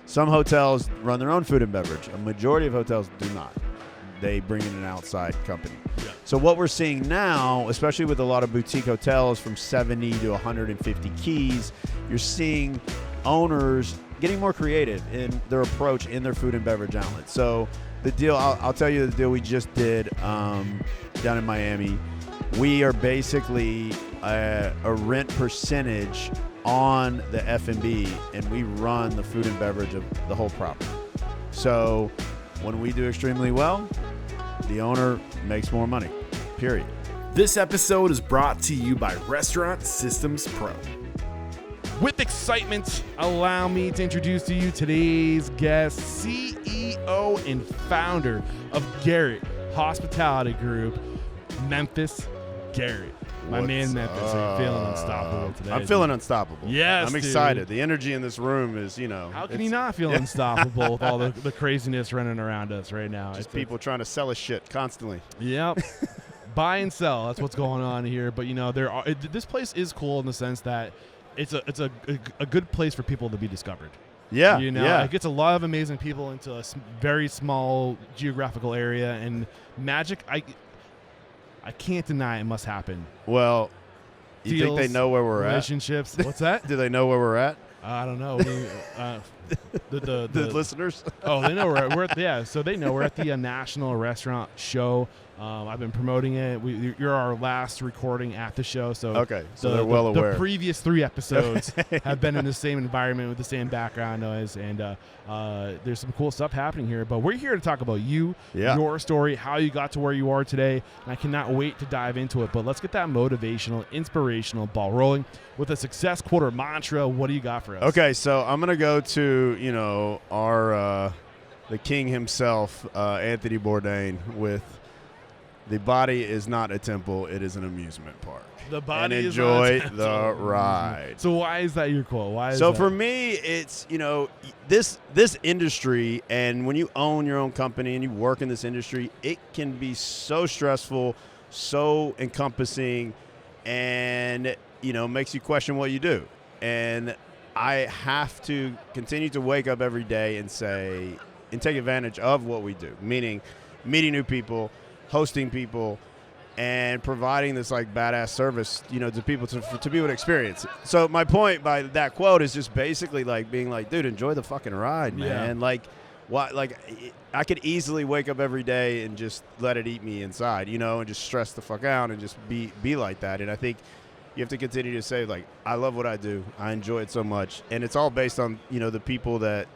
Some hotels run their own food and beverage. A majority of hotels do not. They bring in an outside company. Yeah. So what we're seeing now, especially with a lot of boutique hotels from 70 to 150 keys, you're seeing owners getting more creative in their approach in their food and beverage outlets. So the deal, I'll tell you the deal we just did down in Miami. We are basically a rent percentage on the F&B, and we run the food and beverage of the whole property. So when we do extremely well, the owner makes more money, period. This episode is brought to you by Restaurant Systems Pro. With excitement, allow me to introduce to you today's guest, CEO and founder of Garrett Hospitality Group, Memphis Garrett. My man Memphis, are you feeling unstoppable today? I'm feeling unstoppable. Yes, I'm excited. The energy in this room is, How can you not feel unstoppable with all the craziness running around us right now? Just people trying to sell us shit constantly. Yep. Buy and sell. That's what's going on here. But, this place is cool in the sense that it's a good place for people to be discovered. Yeah. It gets a lot of amazing people into a very small geographical area, and magic, I can't deny it must happen. Well, you Deals, think they know where we're relationships. What's that? Do they know where we're at? I don't know. The listeners? Oh, they know we're at, so they know we're at the National Restaurant Show. I've been promoting it. You're our last recording at the show, so okay. So they're well aware. The previous 3 episodes have been in the same environment with the same background noise, and there's some cool stuff happening here. But we're here to talk about you, your story, how you got to where you are today, and I cannot wait to dive into it. But let's get that motivational, inspirational ball rolling with a success quote or mantra. What do you got for us? Okay, so I'm gonna go to our the king himself, Anthony Bourdain, with. The body is not a temple; it is an amusement park. The body and is not a temple. enjoy the ride. So why is that your quote? Why is so that? For me, it's this industry, and when you own your own company and you work in this industry, it can be so stressful, so encompassing, and makes you question what you do. And I have to continue to wake up every day and take advantage of what we do, meaning meeting new people, hosting people, and providing this badass service, to people to be able to experience it. So my point by that quote is just basically being dude, enjoy the fucking ride, man. I could easily wake up every day and just let it eat me inside, and just stress the fuck out and just be like that. And I think you have to continue to say I love what I do. I enjoy it so much. And it's all based on, the people that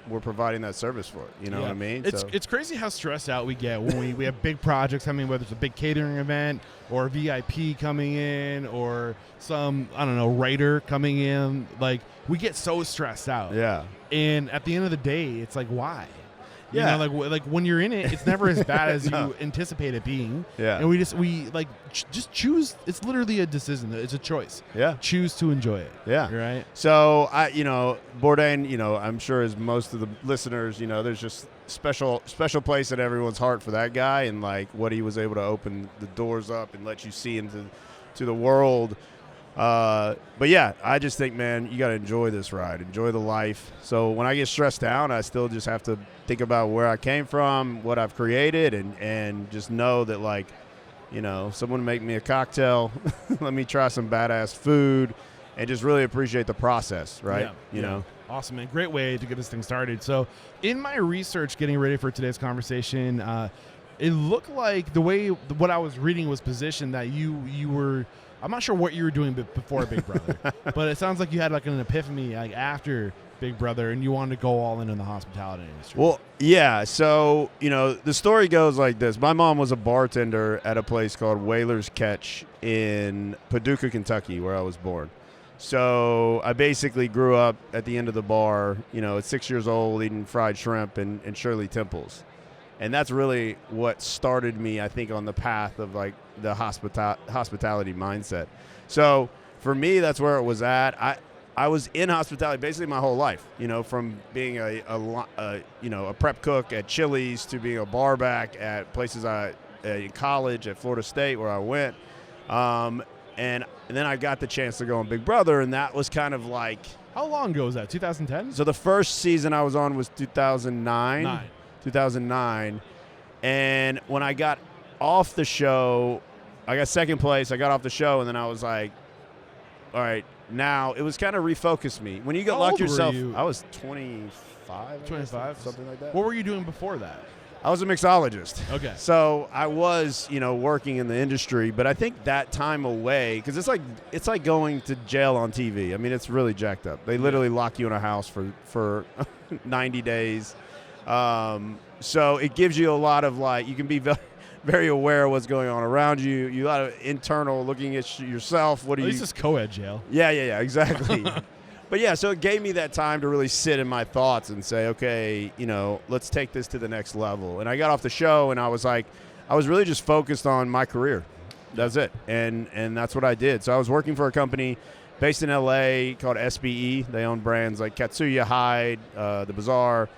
we're providing that service for. You know what I mean? It's crazy how stressed out we get when we have big projects coming, whether it's a big catering event or a VIP coming in or some, writer coming in. We get so stressed out. Yeah. And at the end of the day, it's why? Yeah. When you're in it, it's never as bad as you anticipate it being. Yeah. And we just choose. It's literally a decision. It's a choice. Yeah. Choose to enjoy it. Yeah. Right. So Bourdain, I'm sure as most of the listeners, there's just special place in everyone's heart for that guy, and what he was able to open the doors up and let you see into the world. But yeah, I just think, man, you got to enjoy this ride, enjoy the life. So when I get stressed down, I still just have to think about where I came from, what I've created, and just know that someone make me a cocktail, let me try some badass food, and just really appreciate the process, right? Yeah. Awesome, man. Great way to get this thing started. So in my research getting ready for today's conversation, it looked like what I was reading was positioned that you were, I'm not sure what you were doing before Big Brother, but it sounds like you had an epiphany after Big Brother, and you wanted to go all in the hospitality industry. Well, yeah. So, the story goes like this. My mom was a bartender at a place called Whaler's Catch in Paducah, Kentucky, where I was born. So I basically grew up at the end of the bar, at 6 years old, eating fried shrimp and Shirley Temples. And that's really what started me, I think, on the path of the hospitality mindset. So for me, that's where it was at. I was in hospitality basically my whole life, from being a prep cook at Chili's to being a bar back at places in college at Florida State where I went. And then I got the chance to go on Big Brother, and that was kind of How long ago was that? 2010? So the first season I was on was 2009. 2009. And when I got off the show, I got second place. I got off the show, and then I was like, all right, now it was kind of refocused me. When you get luck yourself, I was 25. 25? Something like that. What were you doing before that? I was a mixologist. Okay. So I was, working in the industry, but I think that time away, because it's like going to jail on TV. I mean, it's really jacked up. They literally lock you in a house for 90 days. So it gives you a lot of you can be very aware of what's going on around you. You a lot of internal looking at yourself. What do you? At least it's co-ed jail. Yeah, exactly. But yeah, so it gave me that time to really sit in my thoughts and say, okay, let's take this to the next level. And I got off the show, and I was really just focused on my career. That's it. And that's what I did. So I was working for a company based in LA called SBE. They own brands like Katsuya, Hyde, The Bazaar,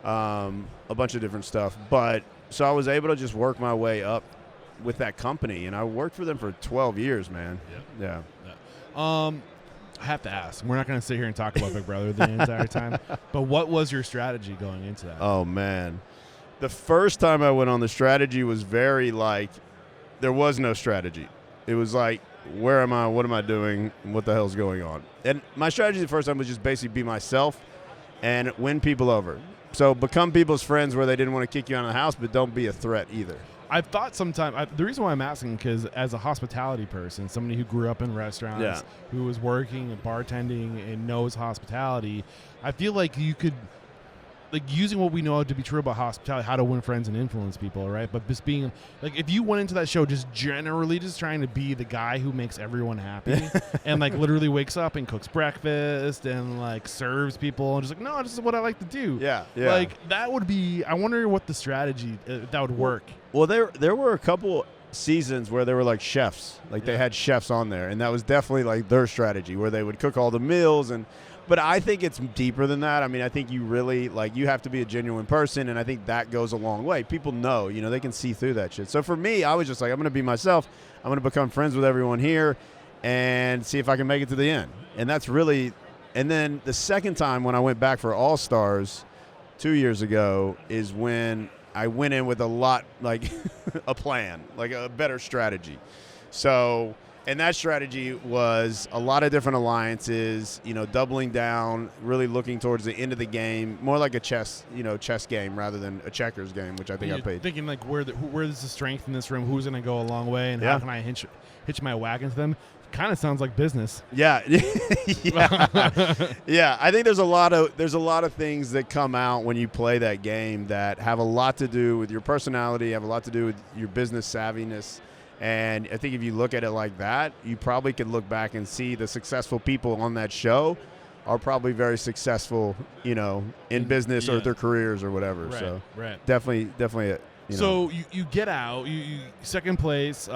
a bunch of different stuff. But so I was able to just work my way up with that company, and I worked for them for 12 years, man. Yeah. I have to ask. We're not going to sit here and talk about Big Brother the entire time, but what was your strategy going into that? Oh, man. The first time I went on, the strategy was very there was no strategy. It was like, where am I? What am I doing? What the hell's going on? And my strategy the first time was just basically be myself and win people over. So become people's friends where they didn't want to kick you out of the house, but don't be a threat either. I've thought sometime the reason why I'm asking, because as a hospitality person, somebody who grew up in restaurants, who was working and bartending and knows hospitality, I feel like you could, using what we know to be true about hospitality, how to win friends and influence people, right? But just being if you went into that show just generally just trying to be the guy who makes everyone happy and literally wakes up and cooks breakfast and serves people and just no, this is what I like to do. Yeah. That would be. I wonder what the strategy that would work. Well, there were a couple seasons where there were chefs, they had chefs on there, and that was definitely their strategy where they would cook all the meals. But I think it's deeper than that. I mean, I think you really you have to be a genuine person, and I think that goes a long way. People know, they can see through that shit. So for me, I was just I'm going to be myself. I'm going to become friends with everyone here and see if I can make it to the end. And that's really. And then the second time when I went back for All Stars 2 years ago is when I went in with a lot, a plan, a better strategy. So, and that strategy was a lot of different alliances, doubling down, really looking towards the end of the game, more like a chess game rather than a checkers game, which I think I played. Thinking where's the strength in this room, who's going to go a long way, and how can I hitch my wagon to them? Kind of sounds like business. Yeah. Yeah. I think there's a lot of things that come out when you play that game that have a lot to do with your personality, have a lot to do with your business savviness. And I think if you look at it like that, you probably can look back and see the successful people on that show are probably very successful, in business or their careers or whatever. Right, so right. Definitely it. So you get out, you second place.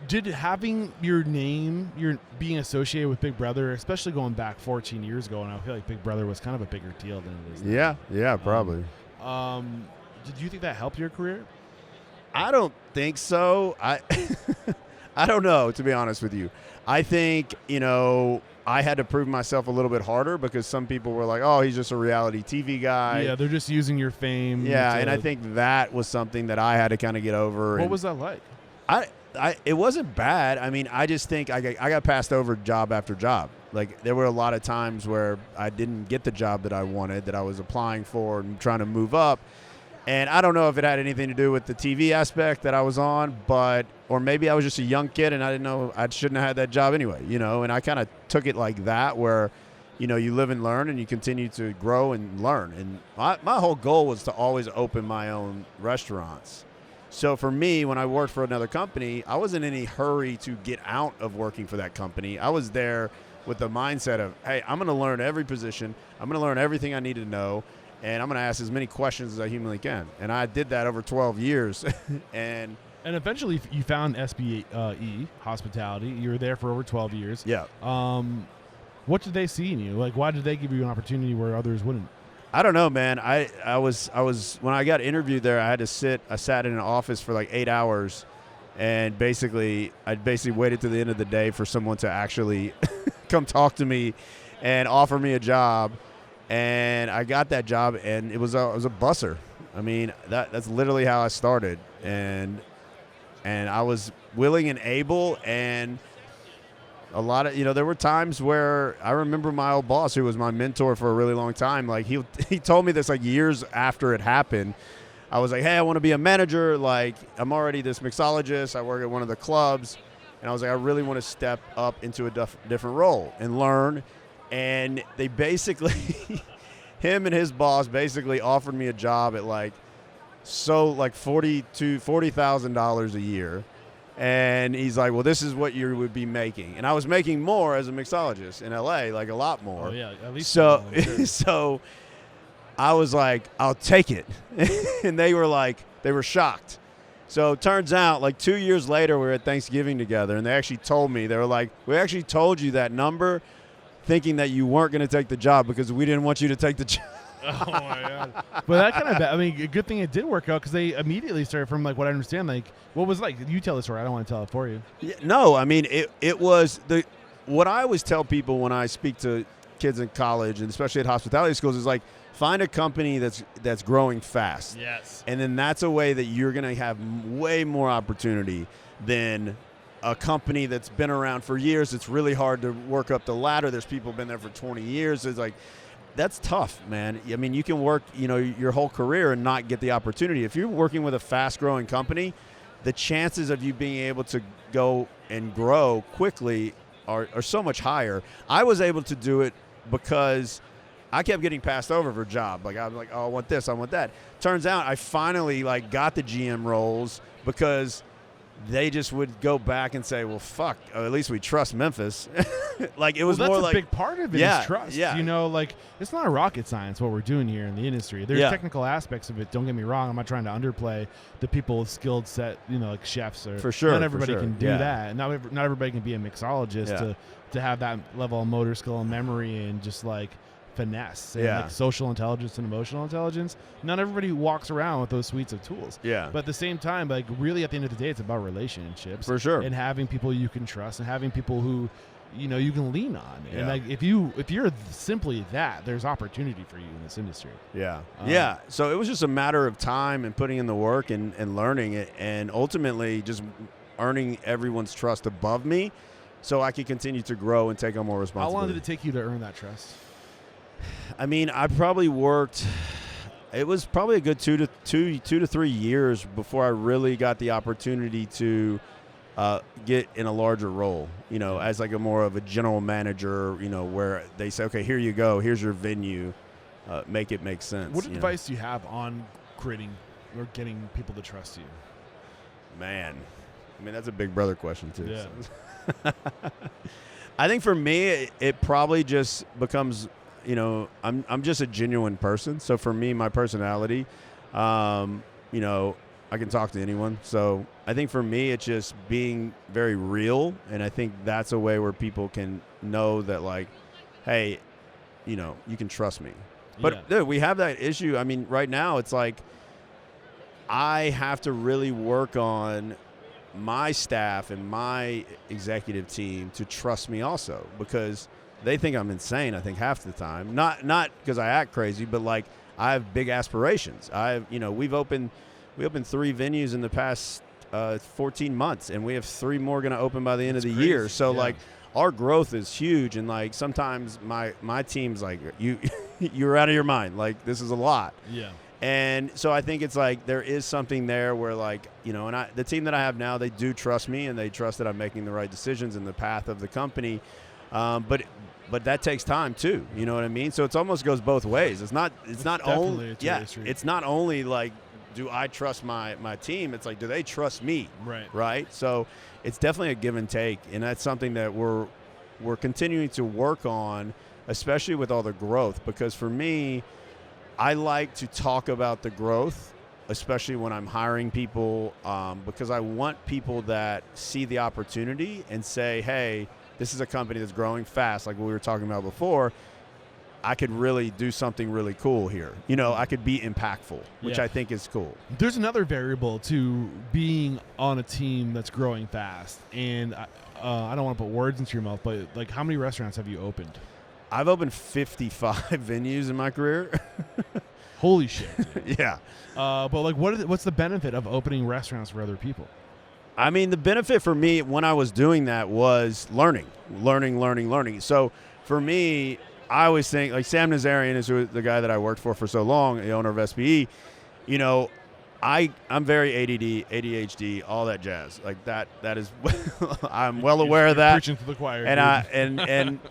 Did having your name, being associated with Big Brother, especially going back 14 years ago, and I feel like Big Brother was kind of a bigger deal than it is now. Yeah, probably. Did you think that helped your career? I don't think so. I don't know, to be honest with you. I think, I had to prove myself a little bit harder because some people were like, oh, he's just a reality TV guy. Yeah, they're just using your fame. Yeah, and I think that was something that I had to kind of get over. What was that like? It wasn't bad. I mean, I just think I got passed over job after job. There were a lot of times where I didn't get the job that I wanted, that I was applying for and trying to move up. And I don't know if it had anything to do with the TV aspect that I was on, or maybe I was just a young kid and I didn't know I shouldn't have had that job anyway, and I kind of took it like that where, you live and learn and you continue to grow and learn. And my whole goal was to always open my own restaurants. So for me, when I worked for another company, I wasn't in any hurry to get out of working for that company. I was there with the mindset of, hey, I'm going to learn every position. I'm going to learn everything I need to know. And I'm going to ask as many questions as I humanly can. And I did that over 12 years. And eventually you found SBE, hospitality. You were there for over 12 years. Yeah. What did they see in you? Why did they give you an opportunity where others wouldn't? I don't know, man. I was when I got interviewed there, I sat in an office for 8 hours, and I waited to the end of the day for someone to actually come talk to me and offered me a job. And I got that job, and it was a busser. I mean, that's literally how I started. And I was willing and able, and a lot of, there were times where I remember my old boss, who was my mentor for a really long time, like he told me this like years after it happened. I was like, hey, I want to be a manager. Like, I'm already this mixologist. I work at one of the clubs. And I was like, I really want to step up into a different role and learn. And they basically, him and his boss basically offered me a job at like $40,000 a year. And he's like, well, this is what you would be making. And I was making more as a mixologist in LA, like a lot more. Oh, yeah, at least. So, sure. so I was like, I'll take it. And they were shocked. So it turns out like 2 years later, we were at Thanksgiving together, and they actually told me, they were like, we actually told you that number thinking that you weren't going to take the job because we didn't want you to take the job. Oh my God! But that kind of, I mean, a good thing it did work out, because they immediately started, from like what I understand, like what was like. You tell the story. I don't want to tell it for you. Yeah, no, I mean it was what I always tell people when I speak to kids in college, and especially at hospitality schools, is like, find a company that's growing fast. Yes. And then that's a way that you're going to have way more opportunity than a company that's been around for years. It's really hard to work up the ladder. There's people been there for 20 years. It's like, that's tough, man. I mean, you can work, your whole career and not get the opportunity. If you're working with a fast-growing company, the chances of you being able to go and grow quickly are so much higher. I was able to do it because I kept getting passed over for a job. Like, I was like, oh, I want this, I want that. Turns out I finally, got the GM roles because they just would go back and say, well, fuck, at least we trust Memphis. It was that's more a like, big part of it is trust. Yeah. It's not a rocket science what we're doing here in the industry. There's technical aspects of it. Don't get me wrong. I'm not trying to underplay the people with skilled set, like chefs. Or, for sure. Not everybody for sure. can do that. Not everybody can be a mixologist to have that level of motor skill and memory and just finesse and social intelligence and emotional intelligence. Not everybody walks around with those suites of tools. Yeah. But at the same time, really at the end of the day, it's about relationships. For sure. And having people you can trust and having people who you can lean on. Yeah. And if you're simply that, there's opportunity for you in this industry. Yeah. Yeah. So it was just a matter of time and putting in the work and learning it, and ultimately just earning everyone's trust above me so I could continue to grow and take on more responsibility. How long did it take you to earn that trust? I mean, I probably worked. It was probably a good 2 to 3 years before I really got the opportunity to get in a larger role. As a more of a general manager. Where they say, okay, here you go, here's your venue, make it make sense. What advice do you have on creating or getting people to trust you? Man, I mean, that's a big brother question too. Yeah. So. I think for me, it probably just becomes. I'm just a genuine person. So for me, my personality, I can talk to anyone. So I think for me, it's just being very real. And I think that's a way where people can know that hey, you can trust me. But dude, we have that issue. I mean, right now it's I have to really work on my staff and my executive team to trust me also, because they think I'm insane, I think, half the time. Not because I act crazy, but I have big aspirations. We've opened 3 venues in the past 14 months, and we have 3 more going to open by the end of the year. So our growth is huge, and sometimes my team's you're out of your mind. This is a lot. Yeah. And so I think it's there is something there where and the team that I have now, they do trust me, and they trust that I'm making the right decisions in the path of the company. But that takes time too. You know what I mean? So it almost goes both ways. It's not only it's not only do I trust my team? It's do they trust me? Right. So it's definitely a give and take, and that's something that we're continuing to work on, especially with all the growth. Because for me, I like to talk about the growth, especially when I'm hiring people, because I want people that see the opportunity and say, hey, this is a company that's growing fast, like we were talking about before. I could really do something really cool here. I could be impactful, which I think is cool. There's another variable to being on a team that's growing fast. And I don't want to put words into your mouth, but how many restaurants have you opened? I've opened 55 venues in my career. Holy shit. Dude. Yeah. But like, what's the benefit of opening restaurants for other people? I mean, the benefit for me when I was doing that was learning. So for me, I always think, like Sam Nazarian is the guy that I worked for so long, the owner of SBE. You know, I'm very ADD, ADHD, all that jazz. Like that is I'm well aware of that. Preaching to the choir. And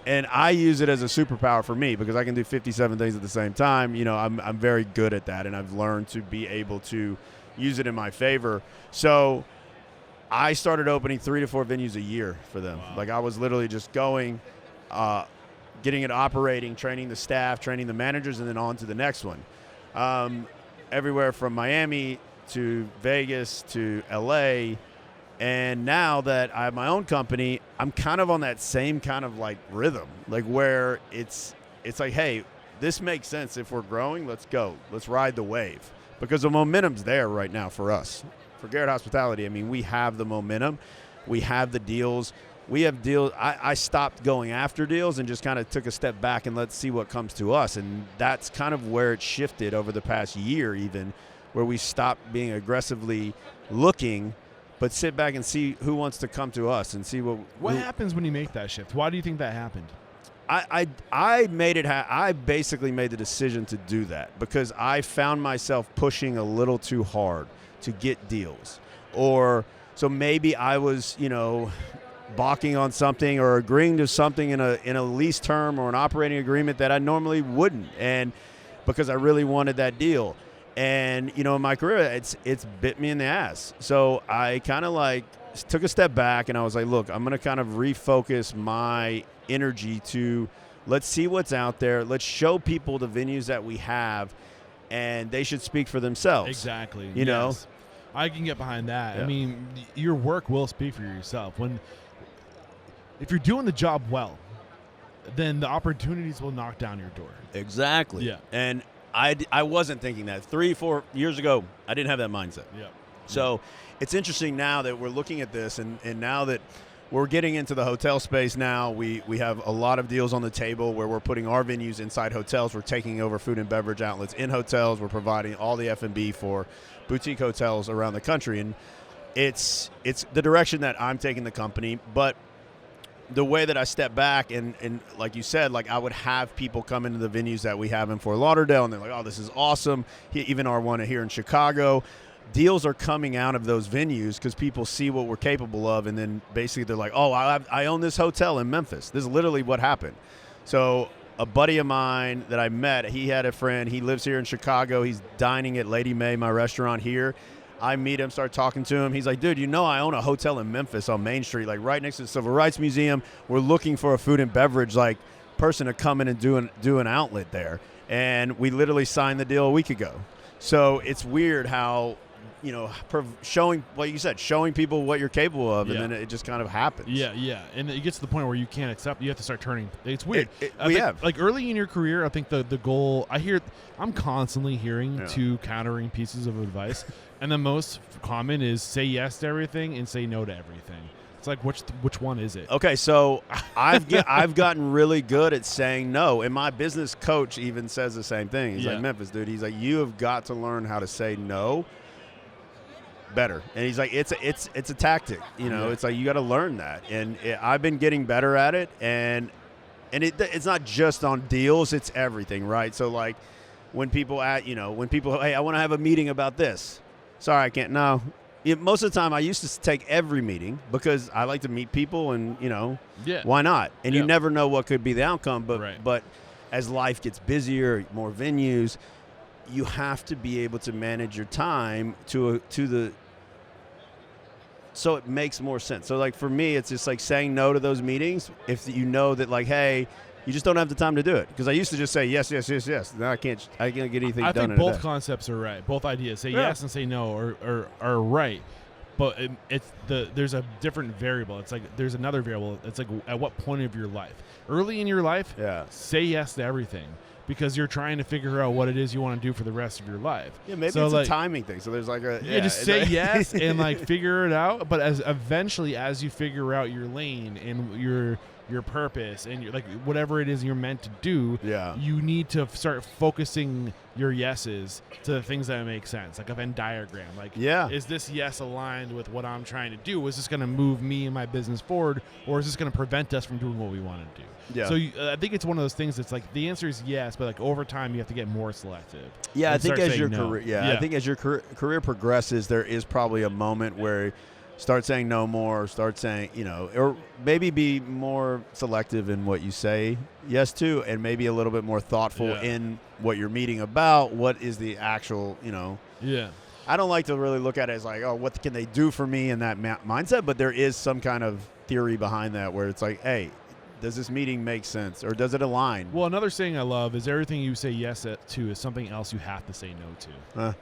and I use it as a superpower for me because I can do 57 things at the same time. You know, I'm very good at that, and I've learned to be able to use it in my favor. So I started opening 3 to 4 venues a year for them. Wow. Like I was literally just going, getting it operating, training the staff, training the managers, and then on to the next one. Everywhere from Miami to Vegas to LA. And now that I have my own company, I'm kind of on that same kind of like rhythm, like where it's like, hey, this makes sense. If we're growing, let's go. Let's ride the wave because the momentum's there right now for us. For Garrett Hospitality, I mean, we have the momentum. We have the deals. We have deals. I stopped going after deals and just kind of took a step back and let's see what comes to us. And that's kind of where it shifted over the past year even, where we stopped being aggressively looking, but sit back and see who wants to come to us and see what happens when you make that shift. Why do you think that happened? I made it. I basically made the decision to do that because I found myself pushing a little too hard to get deals, or so maybe I was, you know, balking on something or agreeing to something in a lease term or an operating agreement that I normally wouldn't, and because I really wanted that deal. And you know, in my career, it's bit me in the ass. So I kind of like took a step back and I was like, look, I'm going to kind of refocus my energy to let's see what's out there. Let's show people the venues that we have, and they should speak for themselves. Exactly. You know, I can get behind that. Yeah. I mean, your work will speak for yourself. If you're doing the job well, then the opportunities will knock down your door. Exactly. Yeah. And I wasn't thinking that 3-4 years ago. I didn't have that mindset. Yeah. So it's interesting now that we're looking at this, and now that we're getting into the hotel space now, we have a lot of deals on the table where we're putting our venues inside hotels. We're taking over food and beverage outlets in hotels. We're providing all the F&B for boutique hotels around the country. And it's the direction that I'm taking the company. But the way that I step back and like you said, like I would have people come into the venues that we have in Fort Lauderdale, and they're like, oh, this is awesome. Even our one here in Chicago. Deals are coming out of those venues because people see what we're capable of, and then basically they're like, oh, I own this hotel in Memphis. This is literally what happened. So a buddy of mine that I met, he had a friend. He lives here in Chicago. He's dining at Lady May, my restaurant here. I meet him, start talking to him. He's like, dude, you know I own a hotel in Memphis on Main Street, like right next to the Civil Rights Museum. We're looking for a food and beverage like person to come in and do an outlet there. And we literally signed the deal a week ago. So it's weird how, you know, showing, like you said, showing people what you're capable of, and then it just kind of happens. Yeah. And it gets to the point where you can't accept. You have to start turning. It's weird. Like early in your career, I think the goal, I'm constantly hearing two countering pieces of advice. And the most common is say yes to everything and say no to everything. It's like, which one is it? Okay, so I've gotten really good at saying no, and my business coach even says the same thing. He's like, Memphis, dude. He's like, you have got to learn how to say no better. And he's like, it's a tactic. You know, it's like you got to learn that. And I've been getting better at it. And it's not just on deals; it's everything, right? So like when people hey, I want to have a meeting about this. Sorry, I can't. No. Most of the time, I used to take every meeting because I like to meet people, and why not? And you never know what could be the outcome. But as life gets busier, more venues, you have to be able to manage your time so it makes more sense. So like for me, it's just like saying no to those meetings if you know that like, hey, you just don't have the time to do it. Because I used to just say yes. Now I can't get anything done. I think both concepts are right. Both ideas, say yes and say no, are right. But there's a different variable. It's like there's another variable. It's like at what point of your life? Early in your life, say yes to everything because you're trying to figure out what it is you want to do for the rest of your life. Yeah, maybe it's a timing thing. So there's like just say yes and like figure it out. But as you figure out your lane and your purpose and your, like whatever it is you're meant to do, you need to start focusing your yeses to the things that make sense, like a Venn diagram. Like, is this yes aligned with what I'm trying to do? Is this going to move me and my business forward, or is this going to prevent us from doing what we want to do? So I think it's one of those things that's like the answer is yes, but like over time you have to get more selective. I think as your career, I think as your career progresses, there is probably a moment where start saying no more, start saying, or maybe be more selective in what you say yes to, and maybe a little bit more thoughtful in what you're meeting about. What is the actual, I don't like to really look at it as like, oh, what can they do for me in that mindset? But there is some kind of theory behind that where it's like, hey, does this meeting make sense, or does it align? Well, another saying I love is everything you say yes to is something else you have to say no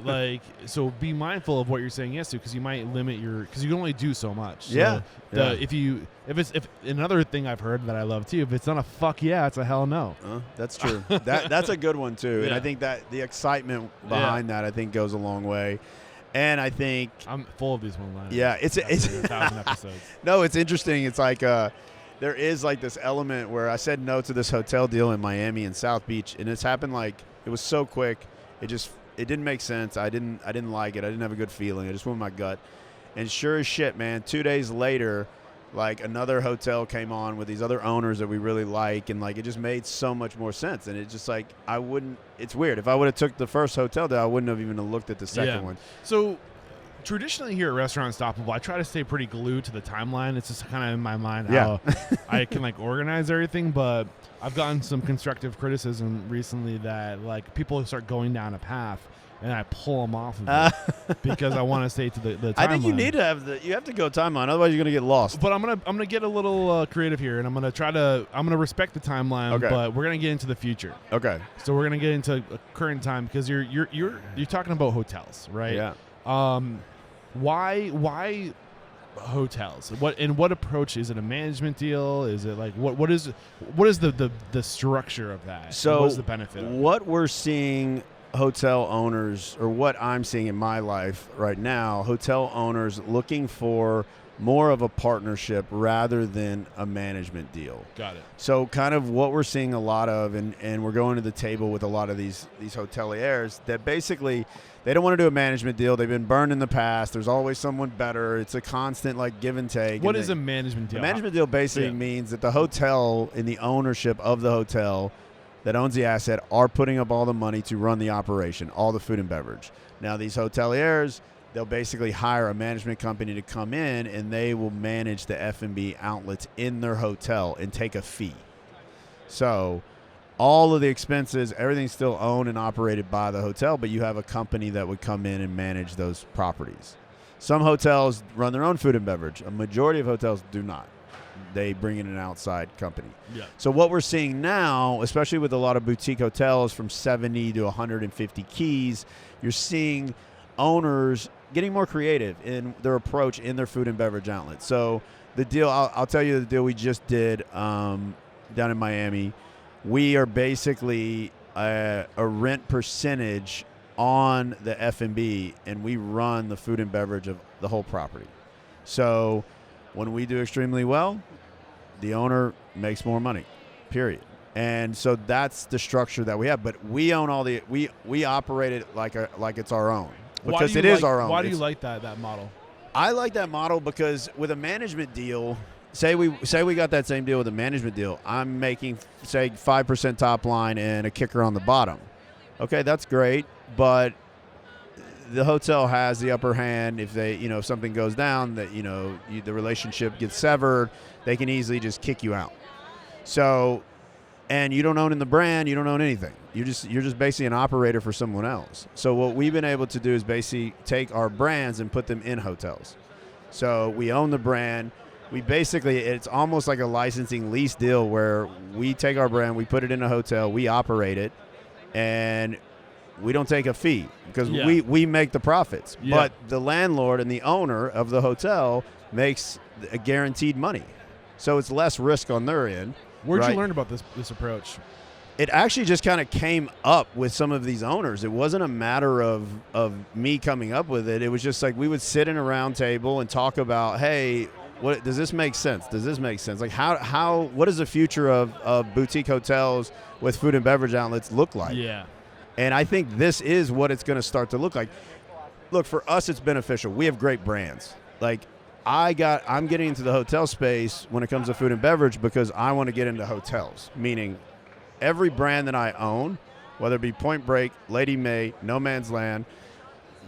to. So be mindful of what you're saying yes to, because you might limit because you can only do so much. So if another thing I've heard that I love too, if it's not a fuck yeah, it's a hell no. That's true. That's a good one too. And I think that the excitement behind that, I think, goes a long way. And I think I'm full of these one-liners. Yeah, it's 1,000 episodes. No, it's interesting. It's like there is like this element where I said no to this hotel deal in Miami and South Beach, and it's happened like it was so quick. It didn't make sense. I didn't like it. I didn't have a good feeling. I just went with my gut. And sure as shit, man, 2 days later, like another hotel came on with these other owners that we really like, and like it just made so much more sense. And it just like it's weird. If I would have took the first hotel deal, I wouldn't have even looked at the second one. So traditionally here at Restaurant Unstoppable, I try to stay pretty glued to the timeline. It's just kind of in my mind how I can like organize everything, but I've gotten some constructive criticism recently that like people start going down a path and I pull them off of it because I want to stay to the timeline. I think you need to have to go timeline, otherwise you're gonna get lost. But I'm gonna get a little creative here, and I'm gonna respect the timeline, but we're gonna get into the future. Okay. So we're gonna get into a current time, because you're talking about hotels, right? Yeah. Why hotels? What approach is it? A management deal? Is it like what is the structure of that? So what is the benefit of what we're seeing hotel owners, or what I'm seeing in my life right now, hotel owners looking for more of a partnership rather than a management deal. Got it. So kind of what we're seeing a lot of, and we're going to the table with a lot of these hoteliers that basically they don't want to do a management deal. They've been burned in the past. There's always someone better. It's a constant like give and take. What is a management deal? A management deal basically means that the hotel and the ownership of the hotel that owns the asset are putting up all the money to run the operation, all the food and beverage. Now these hoteliers, they'll basically hire a management company to come in, and they will manage the F&B outlets in their hotel and take a fee. So all of the expenses, everything's still owned and operated by the hotel, but you have a company that would come in and manage those properties. Some hotels run their own food and beverage. A majority of hotels do not. They bring in an outside company. Yeah. So what we're seeing now, especially with a lot of boutique hotels from 70 to 150 keys, you're seeing owners getting more creative in their approach in their food and beverage outlets. So the deal, I'll tell you the deal we just did down in Miami. We are basically a rent percentage on the F&B, and we run the food and beverage of the whole property. So when we do extremely well, the owner makes more money, period. And so that's the structure that we have. But we own all the we operate it like it's our own, because it is our own. Why do you like that model? I like that model because with a management deal, say we got that same deal with a management deal, I'm making say 5% top line and a kicker on the bottom. Okay, that's great, but the hotel has the upper hand. If they, if something goes down, that the relationship gets severed, they can easily just kick you out. So, and you don't own in the brand, you don't own anything. You're just basically an operator for someone else. So what we've been able to do is basically take our brands and put them in hotels. So we own the brand. We basically, it's almost like a licensing lease deal where we take our brand, we put it in a hotel, we operate it, and we don't take a fee because we make the profits. Yeah. But the landlord and the owner of the hotel makes a guaranteed money. So it's less risk on their end. Where'd you learn about this approach? It actually just kind of came up with some of these owners. It wasn't a matter of me coming up with it. It was just like we would sit in a round table and talk about, hey, what does this make sense? Does this make sense? Like what does the future of boutique hotels with food and beverage outlets look like? Yeah. And I think this is what it's going to start to look like. Look, for us, it's beneficial. We have great brands. Like I'm getting into the hotel space when it comes to food and beverage because I want to get into hotels, meaning every brand that I own, whether it be Point Break, Lady May, No Man's Land,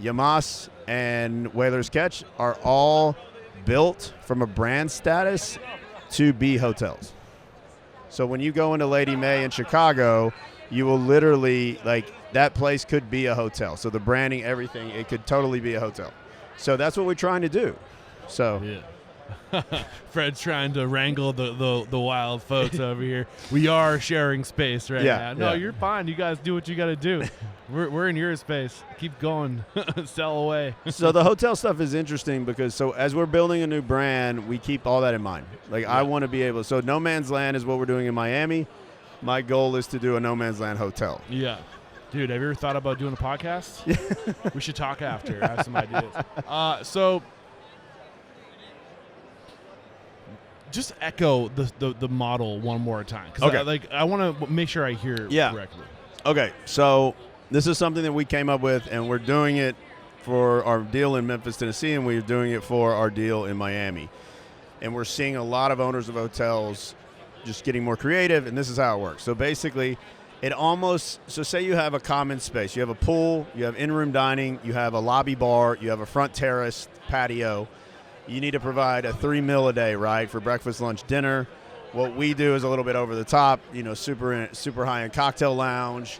Yamas, and Whaler's Catch, are all built from a brand status to be hotels. So when you go into Lady May in Chicago, you will literally, like, that place could be a hotel. So the branding, everything, it could totally be a hotel. So that's what we're trying to do. So yeah. Fred's trying to wrangle the wild folks over here. We are sharing space right now. No, you're fine. You guys do what you got to do. We're in your space. Keep going. Sell away. So the hotel stuff is interesting because as we're building a new brand, we keep all that in mind. Like I want to be able. So No Man's Land is what we're doing in Miami. My goal is to do a No Man's Land hotel. Yeah. Dude, have you ever thought about doing a podcast? We should talk after. I have some ideas. So just echo the model one more time. Because I want to make sure I hear it correctly. Okay, so this is something that we came up with, and we're doing it for our deal in Memphis, Tennessee, and we're doing it for our deal in Miami. And we're seeing a lot of owners of hotels just getting more creative, and this is how it works. So basically, say you have a common space. You have a pool, you have in-room dining, you have a lobby bar, you have a front terrace patio. You need to provide a 3 meal a day, right, for breakfast, lunch, dinner. What we do is a little bit over the top, super high-end cocktail lounge.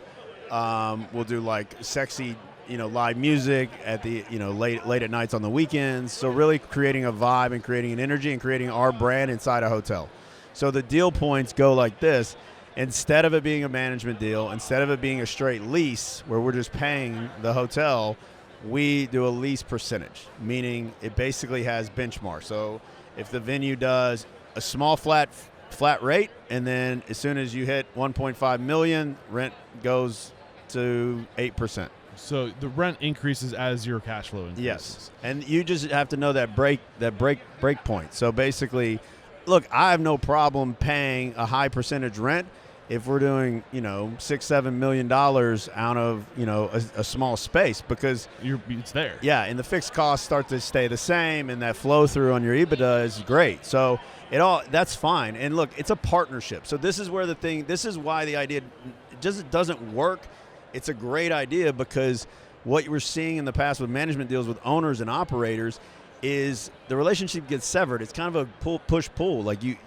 We'll do like sexy, live music at the, late at nights on the weekends. So really creating a vibe and creating an energy and creating our brand inside a hotel. So the deal points go like this. Instead of it being a management deal, instead of it being a straight lease where we're just paying the hotel, we do a lease percentage, meaning it basically has benchmarks. So if the venue does a small flat rate, and then as soon as you hit 1.5 million, rent goes to 8%. So the rent increases as your cash flow increases. Yes, and you just have to know that break point. So basically, look, I have no problem paying a high percentage rent if we're doing, $6-7 million out of, a small space, because it's there. Yeah, and the fixed costs start to stay the same, and that flow through on your EBITDA is great. So that's fine. And look, it's a partnership. So this is why the idea just doesn't work. It's a great idea because what we're seeing in the past with management deals with owners and operators is the relationship gets severed. It's kind of a push-pull, like you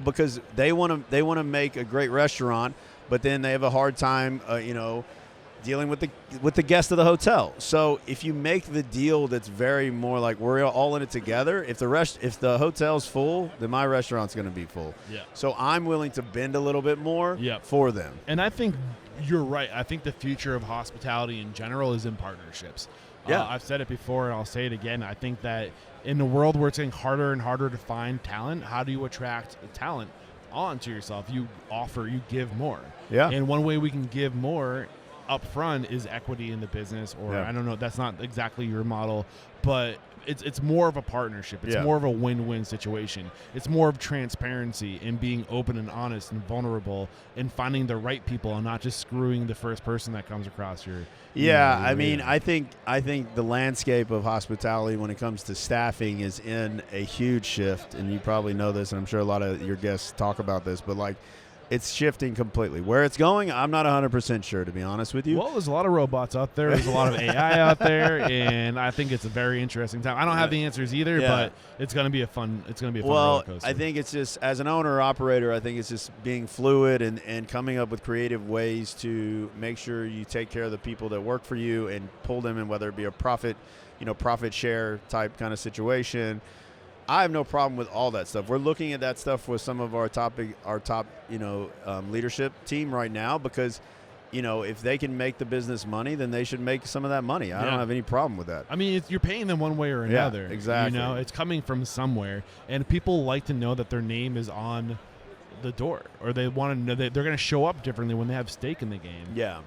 because they want to make a great restaurant, but then they have a hard time, dealing with the guest of the hotel. So if you make the deal that's very more like we're all in it together, if the hotel's full, then my restaurant's going to be full. Yeah. So I'm willing to bend a little bit more for them. And I think you're right. I think the future of hospitality in general is in partnerships. Yeah. I've said it before, and I'll say it again. I think that in the world where it's getting harder and harder to find talent, how do you attract talent onto yourself? You offer, you give more. Yeah. And one way we can give more up front is equity in the business, or I don't know, that's not exactly your model, but it's more of a partnership. It's more of a win-win situation. It's more of transparency and being open and honest and vulnerable and finding the right people and not just screwing the first person that comes across your I mean, I think the landscape of hospitality when it comes to staffing is in a huge shift, and you probably know this, and I'm sure a lot of your guests talk about this, but like it's shifting completely. Where it's going, I'm not 100% sure, to be honest with you. Well, there's a lot of robots out there. There's a lot of AI out there, and I think it's a very interesting time. I don't have the answers either, but it's going to be a fun roller coaster. I think it's just, as an owner or operator, I think it's just being fluid and coming up with creative ways to make sure you take care of the people that work for you and pull them in, whether it be a profit share type kind of situation. I have no problem with all that stuff. We're looking at that stuff with some of our top leadership team right now because, if they can make the business money, then they should make some of that money. I don't have any problem with that. I mean, you're paying them one way or another. Yeah, exactly. It's coming from somewhere, and people like to know that their name is on the door, or they want to know that they're going to show up differently when they have stake in the game. Yeah.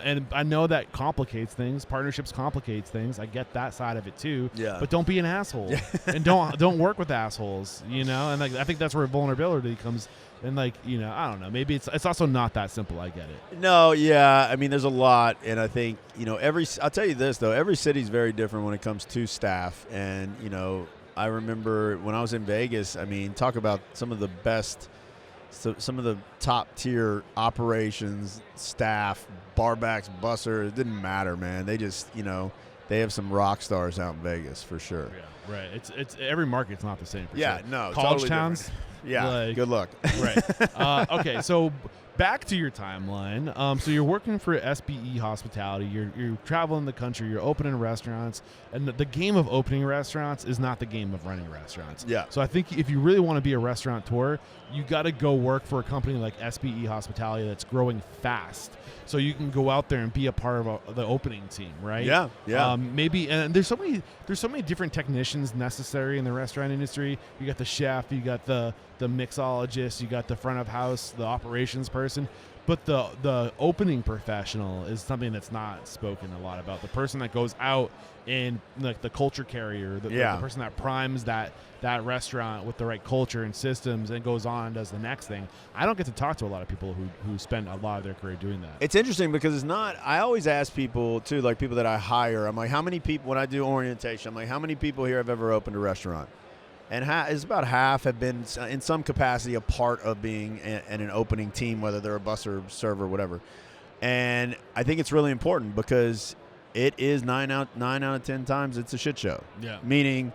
And I know that complicates things. Partnerships complicates things. I get that side of it too. Yeah. But don't be an asshole, and don't work with assholes. And like I think that's where vulnerability comes. And like I don't know. Maybe it's also not that simple. I get it. No, yeah. I mean, there's a lot, and I think I'll tell you this though. Every city's very different when it comes to staff, and I remember when I was in Vegas. I mean, talk about some of the best. So some of the top-tier operations, staff, barbacks, bussers, it didn't matter, man. They just, they have some rock stars out in Vegas for sure. Yeah, right. It's every market's not the same. For yeah, sure. no, college totally towns. Different. Yeah, good luck. Right. Okay, so back to your timeline. So you're working for SBE Hospitality. You're traveling the country. You're opening restaurants, and the game of opening restaurants is not the game of running restaurants. Yeah. So I think if you really want to be a restaurateur, you got to go work for a company like SBE Hospitality that's growing fast, so you can go out there and be a part of the opening team, right? Yeah, yeah. Maybe, and there's so many different technicians necessary in the restaurant industry. You got the chef, you got the mixologist, you got the front of house, the operations person, but the opening professional is something that's not spoken a lot about. The person that goes out and like the culture carrier, the person that primes that restaurant with the right culture and systems and goes on and does the next thing. I don't get to talk to a lot of people who spend a lot of their career doing that. It's interesting because it's not. I always ask people too, like people that I hire. I'm like, how many people when I do orientation? I'm like, how many people here have ever opened a restaurant? And it's about half have been in some capacity a part of being in an opening team, whether they're a busser, server, whatever. And I think it's really important because it is 9 out of 10 times it's a shit show. Yeah. Meaning,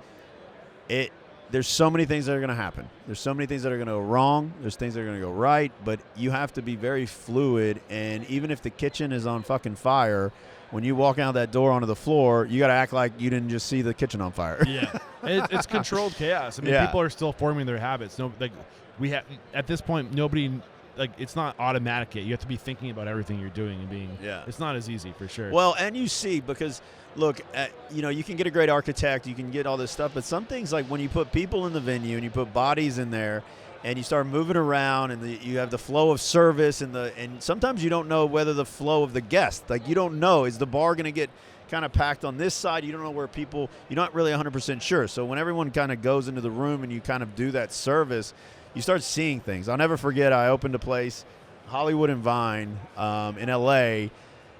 there's so many things that are going to happen. There's so many things that are going to go wrong. There's things that are going to go right. But you have to be very fluid. And even if the kitchen is on fucking fire, when you walk out that door onto the floor, you got to act like you didn't just see the kitchen on fire. Yeah, it's controlled chaos. I mean, people are still forming their habits. No, like we have at this point, nobody like it's not automatic yet. You have to be thinking about everything you're doing and being. Yeah, it's not as easy for sure. Well, and you see because look, you can get a great architect, you can get all this stuff, but some things like when you put people in the venue and you put bodies in there. And you start moving around, and you have the flow of service, and sometimes you don't know whether the flow of the guest. Like you don't know, is the bar going to get kind of packed on this side? You don't know where you're not really 100% sure. So when everyone kind of goes into the room and you kind of do that service, you start seeing things. I'll never forget. I opened a place, Hollywood and Vine, in L.A.,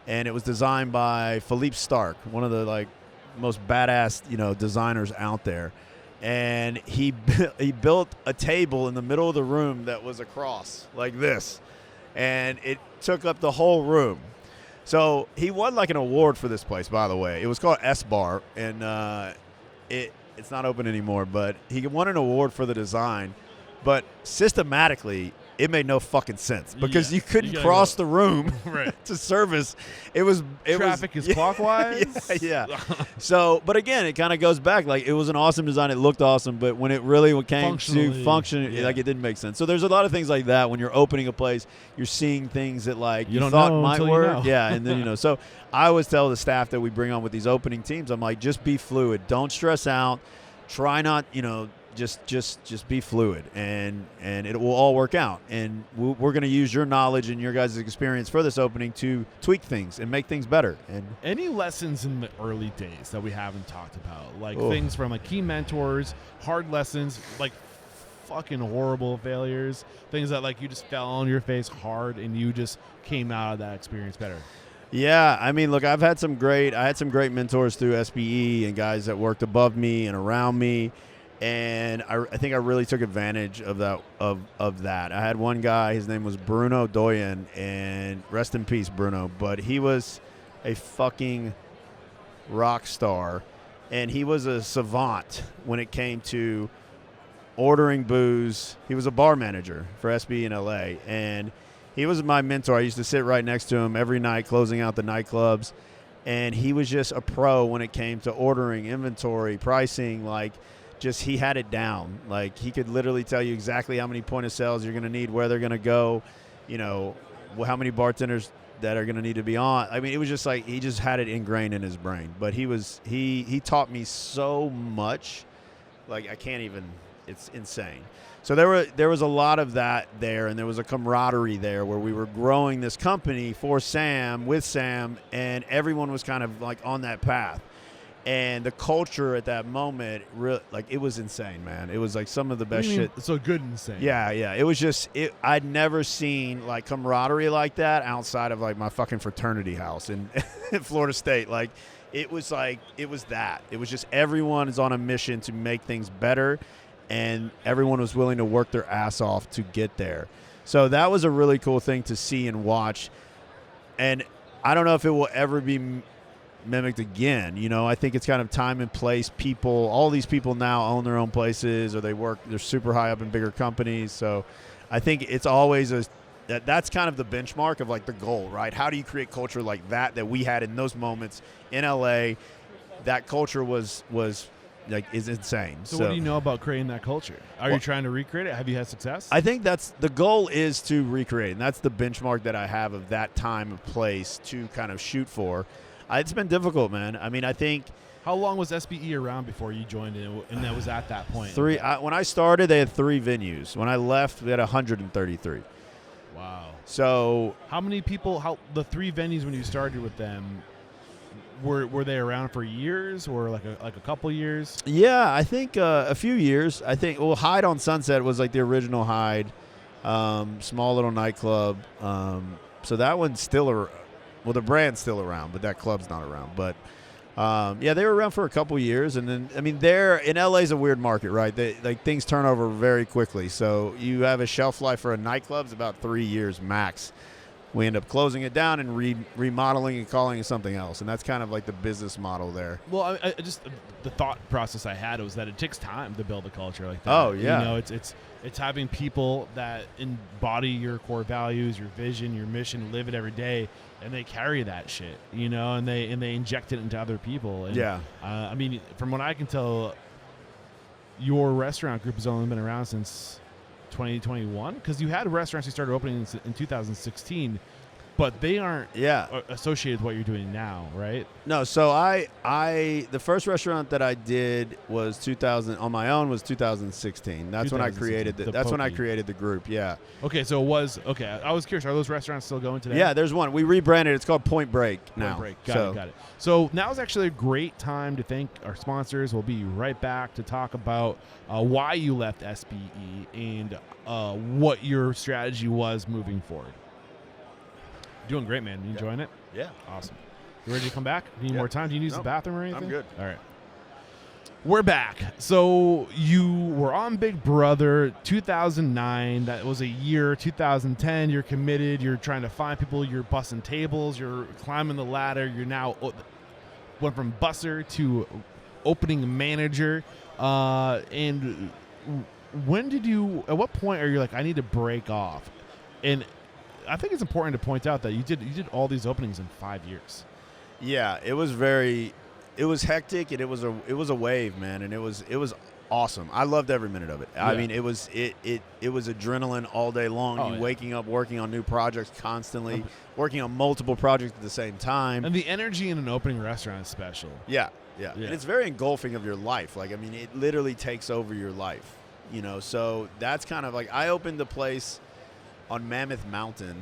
and it was designed by Philippe Stark, one of the most badass designers out there. And he built a table in the middle of the room that was across like this, and it took up the whole room. So he won like an award for this place, by the way. It was called S Bar, and it's not open anymore. But he won an award for the design. But systematically, it made no fucking sense because you couldn't cross the room to service. Traffic is clockwise. Yeah. So, but again, it kind of goes back. Like it was an awesome design. It looked awesome, but when it really came to function, it didn't make sense. So there's a lot of things like that when you're opening a place. You're seeing things that you thought might work. Yeah, and then So I always tell the staff that we bring on with these opening teams, I'm like, just be fluid. Don't stress out. Try not, just be fluid, and it will all work out. And we're going to use your knowledge and your guys' experience for this opening to tweak things and make things better. And any lessons in the early days that we haven't talked about, things from key mentors, hard lessons, fucking horrible failures, things that you just fell on your face hard and you just came out of that experience better. Yeah, I mean, look, I had some great mentors through SBE and guys that worked above me and around me. And I think I really took advantage of that. Of that, I had one guy. His name was Bruno Doyen, and rest in peace, Bruno. But he was a fucking rock star, and he was a savant when it came to ordering booze. He was a bar manager for SB in LA, and he was my mentor. I used to sit right next to him every night, closing out the nightclubs, and he was just a pro when it came to ordering, inventory, pricing, he had it down. He could literally tell you exactly how many point of sales you're going to need, where they're going to go, how many bartenders that are going to need to be on. I mean, it was just he just had it ingrained in his brain. But he taught me so much. I can't even, it's insane. So there was a lot of that there, and there was a camaraderie there where we were growing this company for Sam, with Sam, and everyone was kind of like on that path. And the culture at that moment, it was insane, man. It was like some of the best shit. So good insane. Yeah. It was just I'd never seen like camaraderie like that outside of like my fucking fraternity house in Florida State. Like it was that. It was just everyone is on a mission to make things better. And everyone was willing to work their ass off to get there. So that was a really cool thing to see and watch. And I don't know if it will ever be mimicked again. I think it's kind of time and place. All these people now own their own places, or they're super high up in bigger companies. So I think it's always that's kind of the benchmark of like the goal, right? How do you create culture like that we had in those moments in LA? That culture was is insane. So what do you know about creating that culture? Are you trying to recreate it? Have you had success? I think that's the goal, is to recreate, and that's the benchmark that I have of that time and place to kind of shoot for. It's been difficult, man. I mean, I think. How long was SBE around before you joined it, and that was at that point? When I started, they had 3 venues. When I left, we had 133. Wow. So how many people? The 3 venues when you started with them? Were they around for years, or like a couple years? Yeah, I think a few years. I think Hyde on Sunset was like the original Hyde, small little nightclub. So that one's still the brand's still around, but that club's not around. But they were around for a couple years, and then I mean, in LA's a weird market, right? Things turn over very quickly. So you have a shelf life for a nightclub's about 3 years max. We end up closing it down and remodeling and calling it something else. And that's kind of like the business model there. Well, I just the thought process I had was that it takes time to build a culture like that. Oh, yeah. It's having people that embody your core values, your vision, your mission, live it every day, and they carry that shit, and they inject it into other people. And, yeah. I mean, from what I can tell, your restaurant group has only been around since 2021, because you had restaurants you started opening in 2016, but they aren't associated with what you're doing now, right? No, so the first restaurant that I did was 2000 on my own was 2016. That's when I created when I created the group. Yeah. Okay, so it was I was curious. Are those restaurants still going today? Yeah, there's one. We rebranded. It's called Point Break now. Point Break. Got it. So now is actually a great time to thank our sponsors. We'll be right back to talk about why you left SBE and what your strategy was moving forward. Doing great, man. You enjoying it? Yeah. Awesome. You ready to come back? Need more time? Do you use the bathroom or anything? I'm good. All right. We're back. So you were on Big Brother 2009. That was a year. 2010, you're committed. You're trying to find people. You're bussing tables. You're climbing the ladder. You're now went from busser to opening manager. And at what point are you like, I need to break off? And I think it's important to point out that you did all these openings in 5 years. Yeah, it was hectic, and it was a wave, man, and it was awesome. I loved every minute of it. Yeah. I mean, it was adrenaline all day long. Waking up, working on new projects constantly, working on multiple projects at the same time. And the energy in an opening restaurant is special. Yeah. And it's very engulfing of your life. Like, I mean, it literally takes over your life, So that's kind of like, I opened the place on Mammoth Mountain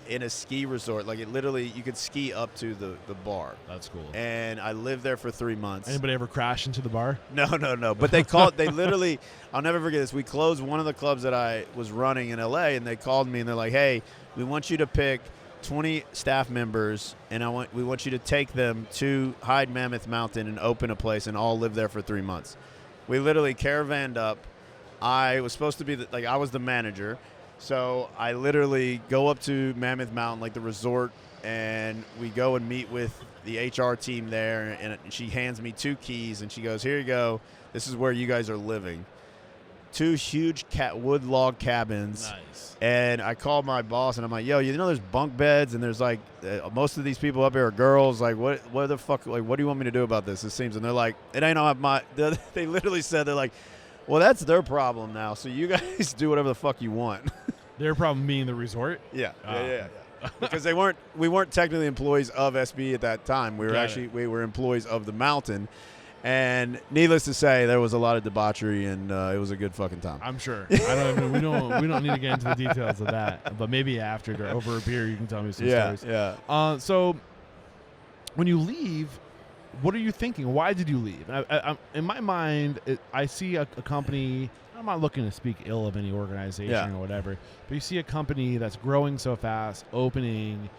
in a ski resort. Like, it literally, you could ski up to the bar. That's cool. And I lived there for 3 months. Anybody ever crash into the bar? No. But they literally, I'll never forget this. We closed one of the clubs that I was running in LA, and they called me and they're like, hey, we want you to pick 20 staff members, and we want you to take them to Hyde Mammoth Mountain and open a place and all live there for 3 months. We literally caravanned up. I was supposed to be I was the manager. So I literally go up to Mammoth Mountain, like the resort, and we go and meet with the HR team there, and she hands me 2 keys, and she goes, here you go. This is where you guys are living. 2 huge wood log cabins. Nice. And I called my boss, and I'm like, yo, there's bunk beds, and there's like most of these people up here are girls. Like, what the fuck? Like, what do you want me to do about this? It seems. And they're like, it ain't on my. They literally said, they're like, well, that's their problem now. So you guys do whatever the fuck you want. Their problem being the resort? Yeah. Because we weren't technically employees of SB at that time. We were employees of the mountain. And needless to say, there was a lot of debauchery, and it was a good fucking time. I'm sure. We don't need to get into the details of that, but maybe after or over a beer, you can tell me some stories. Yeah. So when you leave, what are you thinking? Why did you leave? In my mind, I see a company. I'm not looking to speak ill of any organization or whatever, but you see a company that's growing so fast, opening.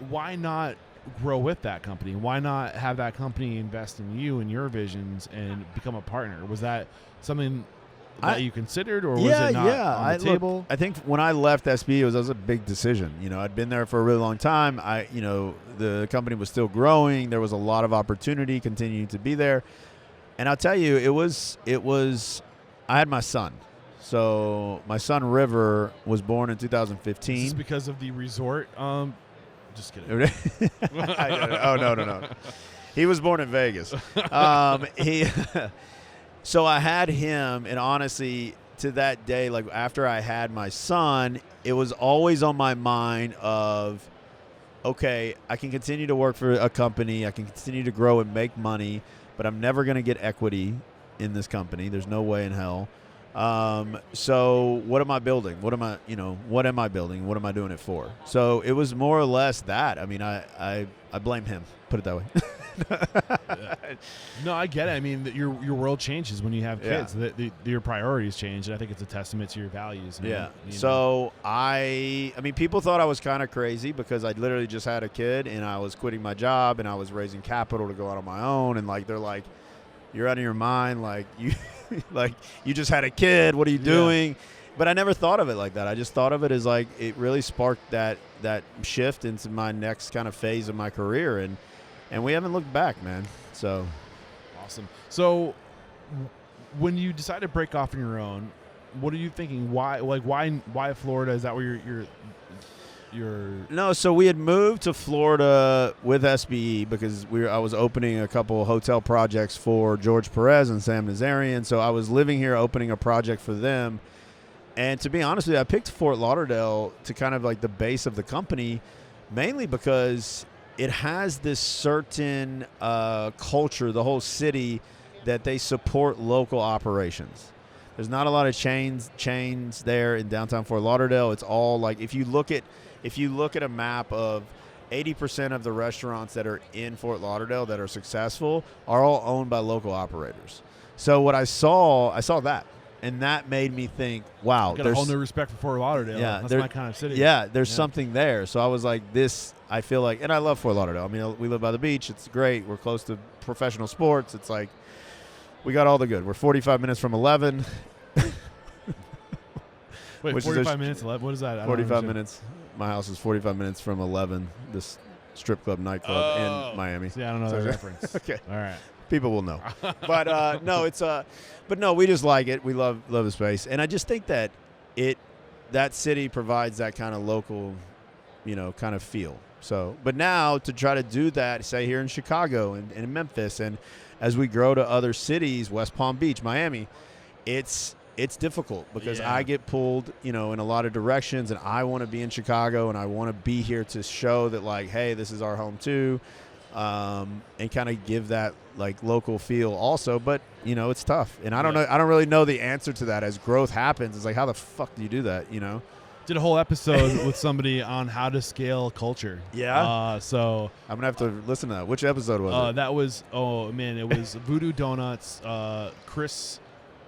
Why not grow with that company? Why not have that company invest in you and your visions and become a partner? Was that something that you considered, or was it not on the table? Look, I think when I left SB, it was a big decision. I'd been there for a really long time. The company was still growing. There was a lot of opportunity continuing to be there. And I'll tell you, it was I had my son. So my son River was born in 2015. Is this because of the resort? Just kidding. Oh, no. He was born in Vegas. So I had him, and honestly, to that day, like after I had my son, it was always on my mind of, okay, I can continue to work for a company, I can continue to grow and make money, but I'm never going to get equity in this company. There's no way in hell. So what am I building? What am I building? What am I doing it for? So it was more or less that. I mean, I blame him. Put it that way. No, I get it. I mean, your world changes when you have kids. Yeah. Your priorities change, and I think it's a testament to your values. So I mean, people thought I was kind of crazy because I literally just had a kid and I was quitting my job and I was raising capital to go out on my own. And like, they're like, you're out of your mind. Like you, like you just had a kid. What are you doing? But I never thought of it like that. I just thought of it as like, it really sparked that shift into my next kind of phase of my career. And we haven't looked back, man. So awesome. So when you decide to break off on your own, what are you thinking? Why Florida? Is that where you're No, so we had moved to Florida with SBE because I was opening a couple hotel projects for George Perez and Sam Nazarian. So I was living here opening a project for them. And to be honest with you, I picked Fort Lauderdale to kind of like the base of the company, mainly because it has this certain culture, the whole city, that they support local operations. There's not a lot of chains there in downtown Fort Lauderdale. It's all like, if you look at a map of 80% of the restaurants that are in Fort Lauderdale that are successful are all owned by local operators. So what I saw that. And that made me think, wow. Got a whole new respect for Fort Lauderdale. Yeah, that's my kind of city. Yeah, there's something there. So I was like, I feel like, and I love Fort Lauderdale. I mean, we live by the beach. It's great. We're close to professional sports. It's like, we got all the good. We're 45 minutes from 11. Wait, 45 minutes? What is that? 45 minutes. My house is 45 minutes from 11, this strip club, nightclub in Miami. See, I don't know the reference. Okay. All right. People will know. But no, we just like it. We love the space. And I just think that that city provides that kind of local, kind of feel. So, but now to try to do that, say here in Chicago and in Memphis, and as we grow to other cities, West Palm Beach, Miami, it's difficult because I get pulled, in a lot of directions, and I want to be in Chicago and I want to be here to show that, like, hey, this is our home too. And kind of give that like local feel also, but it's tough, and I don't know. I don't really know the answer to that. As growth happens, it's like, how the fuck do you do that? Did a whole episode with somebody on how to scale culture. Yeah. So I'm gonna have to listen to that. Which episode was it? That was it was Voodoo Donuts. Chris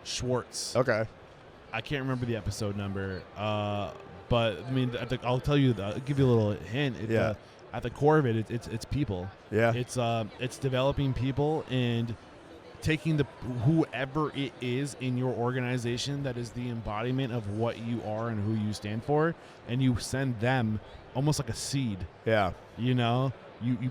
Schwartz. Okay. I can't remember the episode number. But I mean, I'll tell you. I'll give you a little hint. At the core of it, it's people. Yeah. It's developing people and taking whoever it is in your organization that is the embodiment of what you are and who you stand for, and you send them almost like a seed. Yeah. You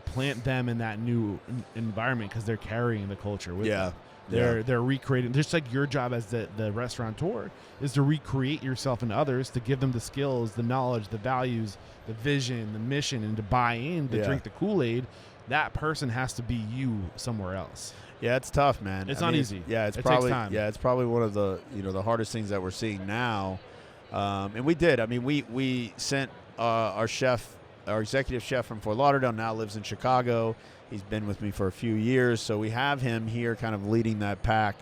plant them in that new environment because they're carrying the culture with them. They're recreating, just like your job as the restaurateur is to recreate yourself and others, to give them the skills, the knowledge, the values, the vision, the mission, and to buy in, to drink the Kool-Aid. That person has to be you somewhere else. Yeah, it's tough, man. It's not easy. It takes time. Yeah, it's probably one of the the hardest things that we're seeing now. And we did. I mean, we sent our chef our executive chef from Fort Lauderdale, now lives in Chicago. He's been with me for a few years, so we have him here kind of leading that pack.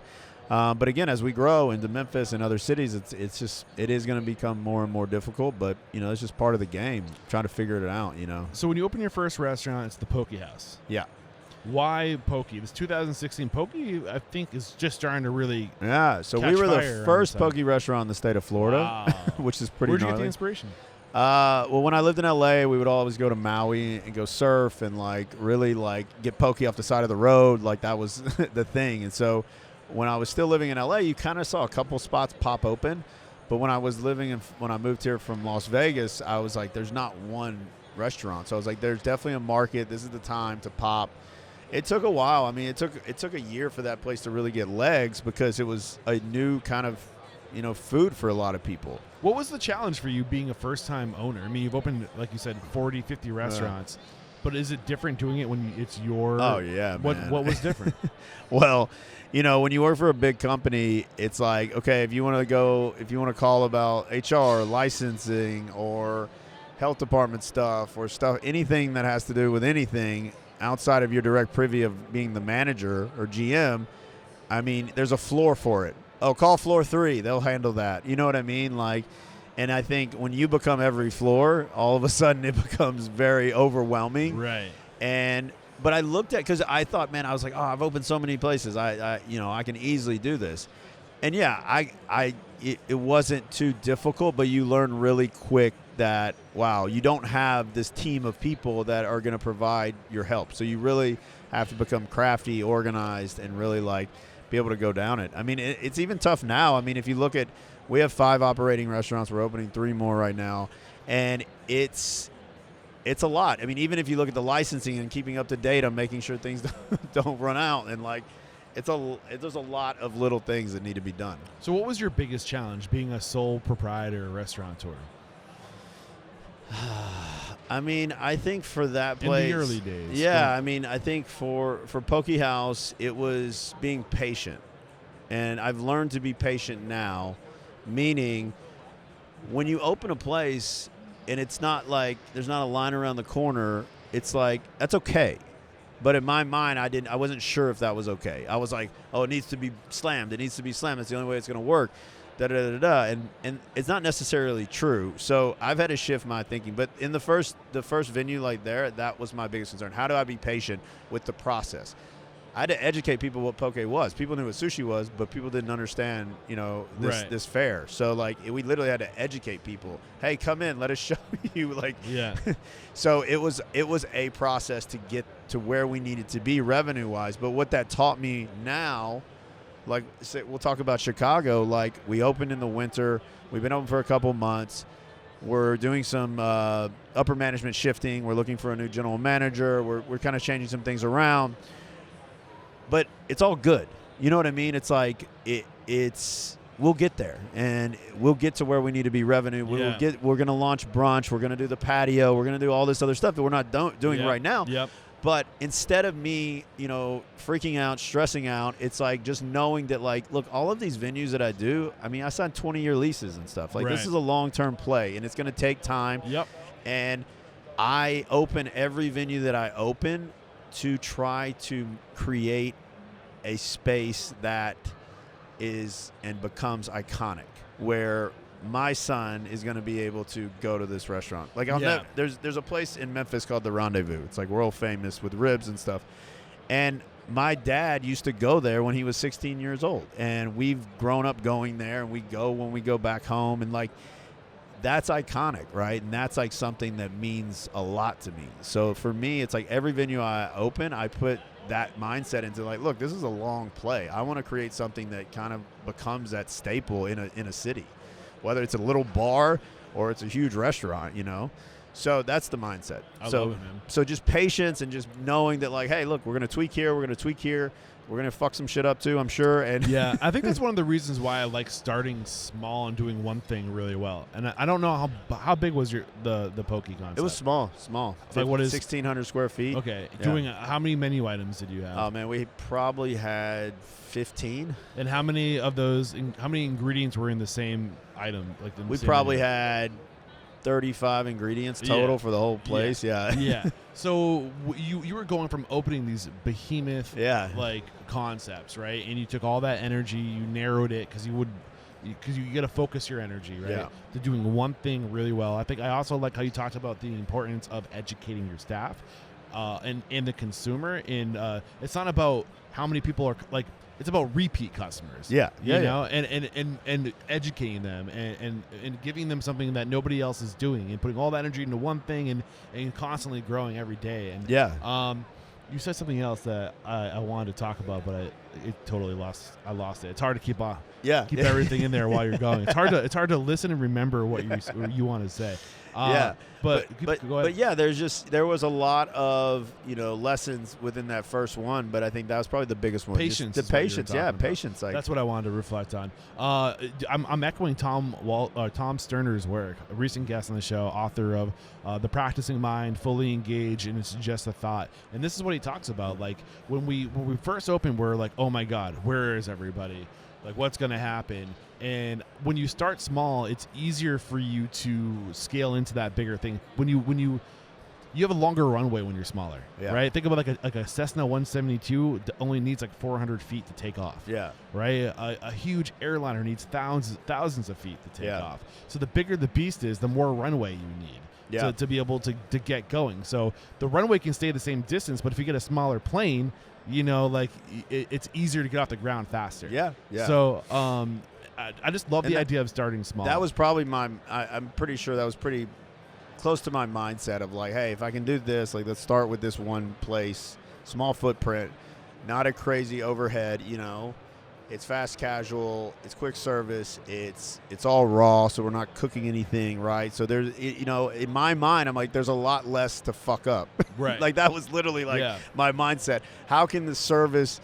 But again, as we grow into Memphis and other cities, it is going to become more and more difficult. But it's just part of the game, trying to figure it out. So when you open your first restaurant, it's the Poke House. Yeah. Why Poke? This 2016 Poke, I think, is just starting to really. Yeah. So we were the first Poke restaurant in the state of Florida, wow. Which is pretty. Where'd you gnarly. get the inspiration? Well, when I lived in LA, we would always go to Maui and go surf and really get Poke off the side of the road. That was the thing. And so when I was still living in LA, you kind of saw a couple spots pop open. But when I moved here from Las Vegas, I was like, there's not one restaurant. So I was like, there's definitely a market. This is the time to pop. It took a while. I mean, it took a year for that place to really get legs because it was a new kind of food for a lot of people. What was the challenge for you being a first-time owner? I mean, you've opened, like you said, 40, 50 restaurants. But is it different doing it when it's your... Oh, yeah, man. What was different? Well, when you work for a big company, it's like, okay, if you want to call about HR, licensing, or health department stuff, or anything that has to do with anything outside of your direct privy of being the manager or GM, I mean, there's a floor for it. Oh, call floor 3. They'll handle that. You know what I mean? And I think when you become every floor, all of a sudden it becomes very overwhelming. Right. But I looked at, because I thought, man, I was like, oh, I've opened so many places. I can easily do this. And yeah, it wasn't too difficult, but you learn really quick that, wow, you don't have this team of people that are going to provide your help. So you really have to become crafty, organized, and really be able to go down it. I mean, it's even tough now. I mean, if you look at, we have 5 operating restaurants. We're opening 3 more right now. And it's a lot. I mean, even if you look at the licensing and keeping up to date on making sure things don't run out, and there's a lot of little things that need to be done. So what was your biggest challenge being a sole proprietor or restaurateur? I mean, I think for that place, in the early days. Yeah, I mean, I think for Poke House, it was being patient. And I've learned to be patient now, meaning when you open a place and it's not like there's not a line around the corner, it's like, that's okay. But in my mind, I wasn't sure if that was okay. I was like, oh, it needs to be slammed. It needs to be slammed. That's the only way it's going to work. And it's not necessarily true. So I've had to shift my thinking. But in the first venue that was my biggest concern. How do I be patient with the process? I had to educate people what poke was. People knew what sushi was, but people didn't understand, this fare. So we literally had to educate people. Hey, come in, let us show you. Yeah. So it was a process to get to where we needed to be revenue wise. But what that taught me now. We'll talk about Chicago. We opened in the winter. We've been open for a couple months. We're doing some upper management shifting. We're looking for a new general manager. We're kind of changing some things around. But it's all good. You know what I mean? It's we'll get there, and we'll get to where we need to be revenue. Yeah. We're going to launch brunch. We're going to do the patio. We're going to do all this other stuff that we're not doing right now. Yep. But instead of me, freaking out, stressing out, it's just knowing that, look, all of these venues that I do, I mean, I signed 20-year leases and stuff. This is a long-term play, and it's going to take time. Yep. And I open every venue that I open to try to create a space that is and becomes iconic, where my son is going to be able to go to this restaurant. There's a place in Memphis called The Rendezvous. It's world famous with ribs and stuff. And my dad used to go there when he was 16 years old. And we've grown up going there, and we go when we go back home. And that's iconic, right? And that's something that means a lot to me. So for me, it's every venue I open, I put that mindset into look, this is a long play. I want to create something that kind of becomes that staple in a city. Whether it's a little bar or it's a huge restaurant, So that's the mindset. I love it, man. So just patience and just knowing that, hey, look, we're going to tweak here, we're going to tweak here. We're going to fuck some shit up too, I'm sure. And yeah, I think that's one of the reasons why I like starting small and doing one thing really well. And I don't know how big was the poke concept? It was small. What is 1,600 square feet. Okay. Yeah. How many menu items did you have? Oh, man, we probably had 15. And how many of those, how many ingredients were in the same item? We probably had 35 ingredients total for the whole place. Yeah. Yeah. So you were going from opening these behemoth like concepts, right? And you took all that energy, you narrowed it because you got to focus your energy, right? Yeah. To doing one thing really well. I think I also like how you talked about the importance of educating your staff and the consumer. And it's not about how many people are like. It's about repeat customers. Yeah. You know, and educating them and giving them something that nobody else is doing and putting all that energy into one thing and constantly growing every day. And you said something else that I wanted to talk about, but I lost it. It's hard to keep everything in there while you're going. It's hard to listen and remember what you want to say. But go ahead. Yeah, there was a lot of lessons within that first one, but I think that was probably the biggest one. Patience, the patience, patience. Like, that's what I wanted to reflect on. I'm echoing Tom Sterner's work, a recent guest on the show, author of The Practicing Mind, Fully Engaged, and It's Just a Thought. And this is what he talks about. Like when we first opened, we're like, oh my God, where is everybody? Like, what's going to happen? And when you start small, it's easier for you to scale into that bigger thing. When you have a longer runway when you're smaller, right? Think about like a Cessna 172 only needs like 400 feet to take off. Yeah. Right. A huge airliner needs thousands of feet to take off. So the bigger the beast is, the more runway you need to be able to get going. So the runway can stay the same distance, but if you get a smaller plane, it's easier to get off the ground faster. Yeah. So I just love the idea of starting small. That was probably I'm pretty sure that was pretty close to my mindset of like, hey, if I can do this, like let's start with this one place, small footprint, not a crazy overhead, it's fast casual, it's quick service, it's all raw, so we're not cooking anything, right? So there's, in my mind, I'm like, there's a lot less to fuck up. Right. Like that was literally like my mindset. How can the service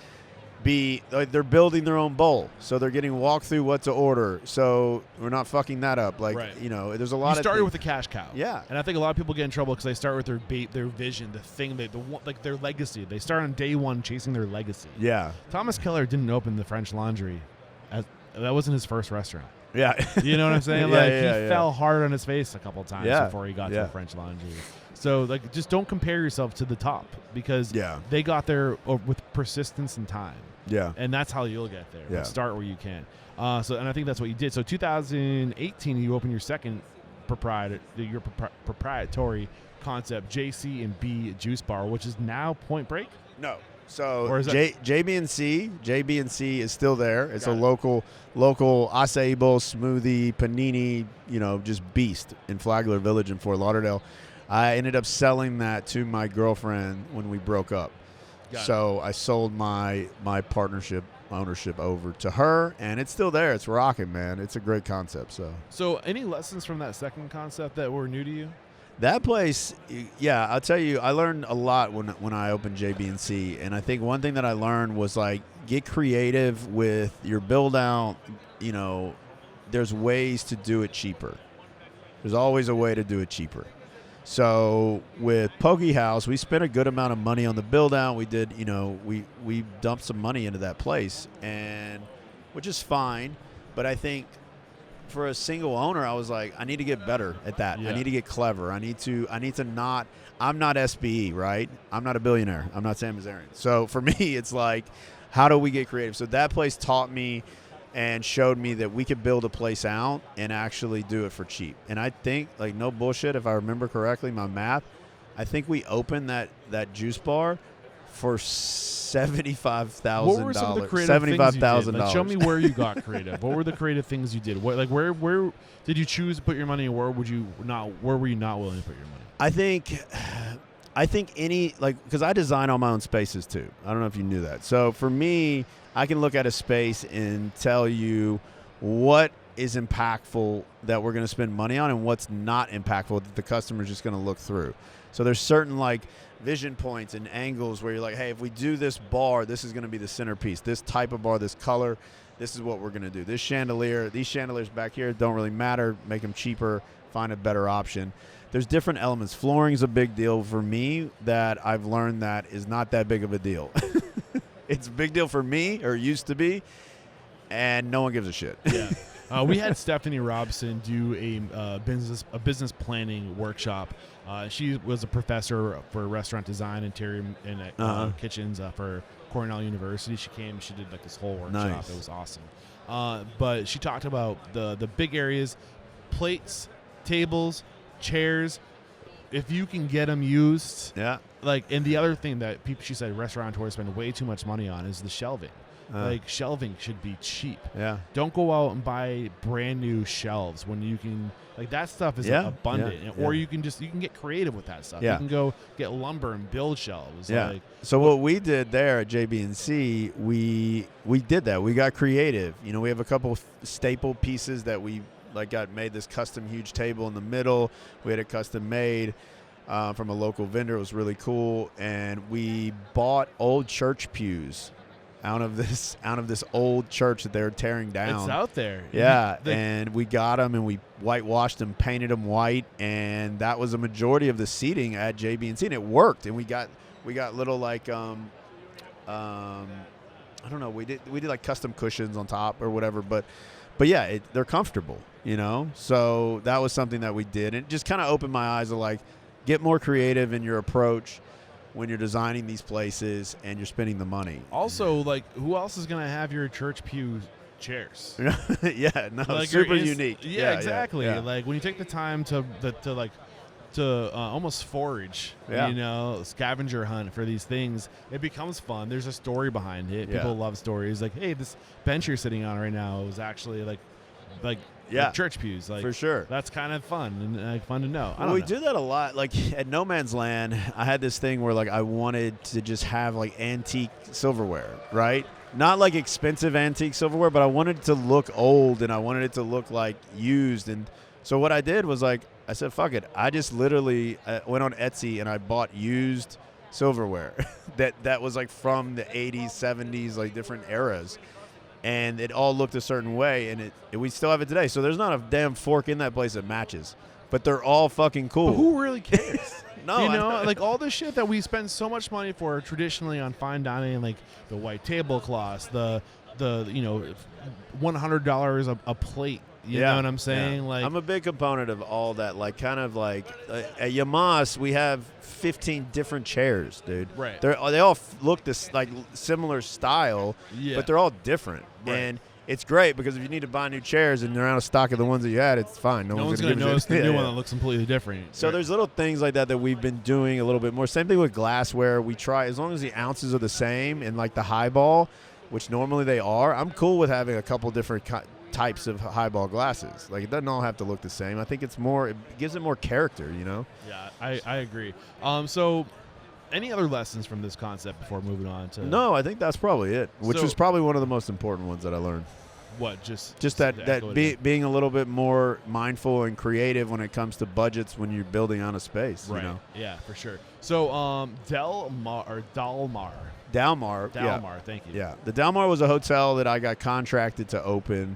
be, like, they're building their own bowl, so they're getting walked through what to order, so we're not fucking that up. Like, there's a lot of. You started with a cash cow. Yeah. And I think a lot of people get in trouble because they start with their vision, the thing, like their legacy. They start on day one chasing their legacy. Yeah. Thomas Keller didn't open the French Laundry. That wasn't his first restaurant. Yeah. You know what I'm saying? He fell hard on his face a couple times before he got to the French Laundry. So, like, just don't compare yourself to the top because they got there with persistence and time. Yeah. And that's how you'll get there. Yeah. Start where you can. And I think that's what you did. So 2018, you opened your second proprietary concept, JC&B Juice Bar, which is now Point Break? No. So or is JB&C is still there. It's a local acai bowl, smoothie, panini, just beast in Flagler Village in Fort Lauderdale. I ended up selling that to my girlfriend when we broke up. So I sold my partnership ownership over to her, and it's still there. It's rocking, man. It's a great concept. So any lessons from that second concept that were new to you? That place, I'll tell you, I learned a lot when I opened JB&C, and I think one thing that I learned was, like, get creative with your build out. There's ways to do it cheaper. There's always a way to do it cheaper. So with Poke House, we spent a good amount of money on the build out. We did, we dumped some money into that place, and which is fine. But I think for a single owner, I was like, I need to get better at that. I need to get clever. I need to not. I'm not SBE, right? I'm not a billionaire. I'm not Sam Azarian. So for me, it's like, how do we get creative? So that place taught me and showed me that we could build a place out and actually do it for cheap. And I think, like, no bullshit, if I remember correctly, my math, I think we opened that juice bar for $75,000. What were some of the creative things you did? Like, show me where you got creative. What were the creative things you did? Where did you choose to put your money, and where were you not willing to put your money? I think because I design all my own spaces too. I don't know if you knew that. So for me, I can look at a space and tell you what is impactful that we're going to spend money on and what's not impactful that the customer's just going to look through. So there's certain, like, vision points and angles where you're like, hey, if we do this bar, this is going to be the centerpiece. This type of bar, this color, this is what we're going to do. This chandelier, these chandeliers back here don't really matter. Make them cheaper, find a better option. There's different elements. Flooring is a big deal for me that I've learned that is not that big of a deal. It's a big deal for me, or used to be, and no one gives a shit. Yeah. We had Stephanie Robson do a business planning workshop. She was a professor for restaurant design, interior, and kitchens for Cornell University. She came. She did like this whole workshop. Nice. It was awesome. But she talked about the big areas, plates, tables, chairs. If you can get them used, and the other thing that she said restaurateurs spend way too much money on is the shelving. Shelving should be cheap. Yeah. Don't go out and buy brand new shelves when you can. Like that stuff is abundant, or you can get creative with that stuff. Yeah. You can go get lumber and build shelves. Yeah. So what we did there at JB&C, we did that. We got creative. We have a couple staple pieces that we got made this custom huge table in the middle. We had it custom made from a local vendor. It was really cool, and we bought old church pews out of this old church that they were tearing down. It's out there. Yeah, and we got them and we whitewashed them, painted them white, and that was a majority of the seating at JB&C, and it worked. And we got little I don't know, we did like custom cushions on top or whatever, but yeah, they're comfortable, So that was something that we did, and it just kind of opened my eyes to get more creative in your approach when you're designing these places and you're spending the money. Also, who else is going to have your church pew chairs? Yeah, no, super unique. Yeah, exactly. Yeah. When you take the time to almost forage, scavenger hunt for these things, it becomes fun. There's a story behind it. People love stories. Hey, this bench you're sitting on right now is actually like church pews. For sure. That's kind of fun and fun to know. We do that a lot. At No Man's Land, I had this thing where I wanted to just have antique silverware, right? Not expensive antique silverware, but I wanted it to look old and I wanted it to look used. And so what I did was I said, fuck it. I just literally went on Etsy and I bought used silverware that was from the 80s, 70s, different eras. And it all looked a certain way, and we still have it today. So there's not a damn fork in that place that matches, but they're all fucking cool. But who really cares? No, all the shit that we spend so much money for traditionally on fine dining, the white tablecloths, the $100 a plate. You know what I'm saying? Yeah. I'm a big component of all that. At Yamas, we have 15 different chairs, dude. Right. They all look this similar style, but they're all different. Right. And it's great because if you need to buy new chairs and they're out of stock of the ones that you had, it's fine. No one's going to notice the new one that looks completely different. So there's little things like that we've been doing a little bit more. Same thing with glassware. We try, as long as the ounces are the same and the highball, which normally they are, I'm cool with having a couple different types of highball glasses. It doesn't all have to look the same. I think it gives it more character, Yeah, I agree. So any other lessons from this concept before moving on to? No, I think that's probably it, which was probably one of the most important ones that I learned. What? Just being a little bit more mindful and creative when it comes to budgets when you're building on a space. Right. Yeah, for sure. So Dalmar. Yeah. Thank you. Yeah, the Dalmar was a hotel that I got contracted to open.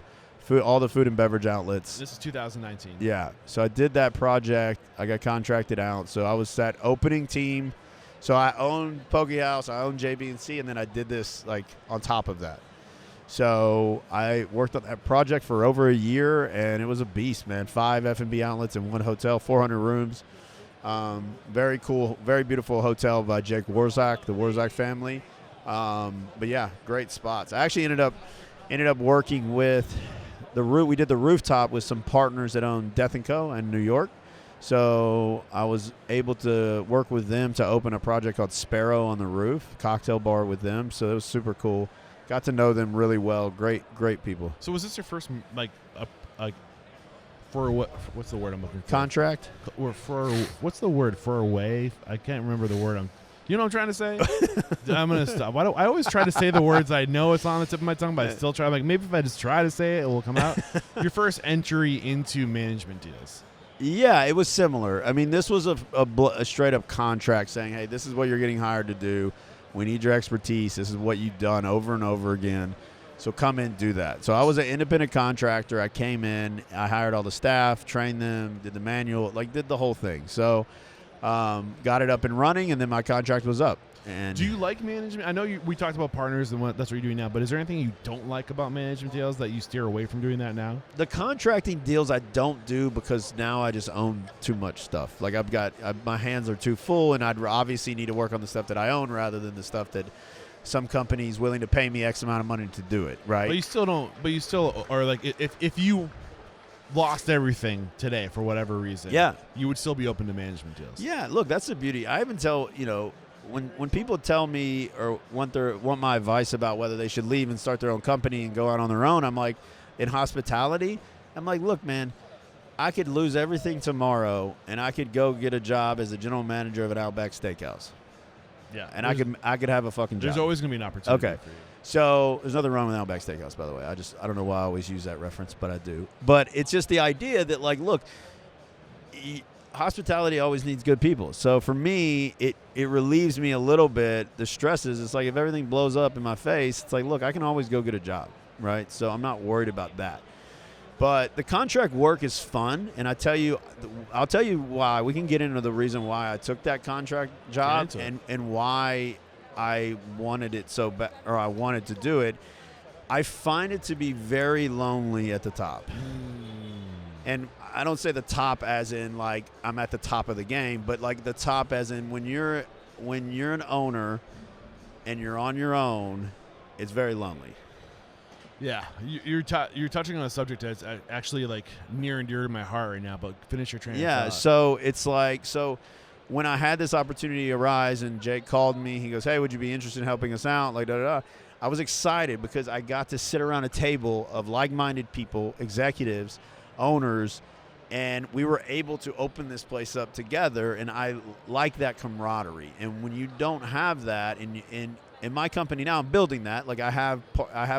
All the food and beverage outlets. This is 2019. Yeah. So I did that project. I got contracted out. So I was that opening team. So I owned Poke House, I owned JB&C, and then I did this on top of that. So I worked on that project for over a year, and it was a beast, man. 5 F&B outlets in one hotel, 400 rooms. Very cool, very beautiful hotel by Jake Warzak, the Warzak family. But yeah, great spots. I actually ended up working with we did the rooftop with some partners that own Death & Co. in New York. So I was able to work with them to open a project called Sparrow on the Roof, cocktail bar with them. So it was super cool. Got to know them really well. Great people. So was this your first for what? What's the word I'm looking for? Contract? Or for what's the word for away? I can't remember the word. You know what I'm trying to say? I'm going to stop. I always try to say the words I know it's on the tip of my tongue, but I still try. Maybe if I just try to say it, it will come out. Your first entry into management deals. Yeah, it was similar. I mean, this was a straight-up contract saying, hey, this is what you're getting hired to do. We need your expertise. This is what you've done over and over again. So come in, do that. So I was an independent contractor. I came in. I hired all the staff, trained them, did the manual, did the whole thing. So got it up and running, and then my contract was up. And do you like management? I know we talked about partners and that's what you're doing now, but is there anything you don't like about management deals that you steer away from doing that now? The contracting deals I don't do because now I just own too much stuff. Like my hands are too full, and I'd obviously need to work on the stuff that I own rather than the stuff that some company's willing to pay me X amount of money to do it, right? But you still don't. But you still are like if you lost everything today for whatever reason, you would still be open to management deals. Yeah, look, that's the beauty. I even tell when people tell me or want my advice about whether they should leave and start their own company and go out on their own, I'm like, in hospitality, I'm like, look, man, I could lose everything tomorrow and I could go get a job as a general manager of an Outback Steakhouse. Yeah, and I could have a fucking job. There's always going to be an opportunity for you. So there's nothing wrong with Outback Steakhouse, by the way. I don't know why I always use that reference, but I do. But it's just the idea that, like, look, hospitality always needs good people. So for me, it relieves me a little bit. The stresses, it's like if everything blows up in my face, it's like, look, I can always go get a job, right? So I'm not worried about that. But the contract work is fun, and I'll tell you why. We can get into the reason why I took that contract job and why I wanted it so bad, or I wanted to do it. I find it to be very lonely at the top. And I don't say the top as in like I'm at the top of the game, but like the top as in when you're an owner and you're on your own, it's very lonely. Yeah, you're touching on a subject that's actually like near and dear to my heart right now. But finish your train of thought. Yeah, so it's like when I had this opportunity arise and Jake called me, he goes, "Hey, would you be interested in helping us out?" Like I was excited because I got to sit around a table of like-minded people, executives, owners, and we were able to open this place up together. And I like that camaraderie. And when you don't have that in my company now, I'm building that. Like I have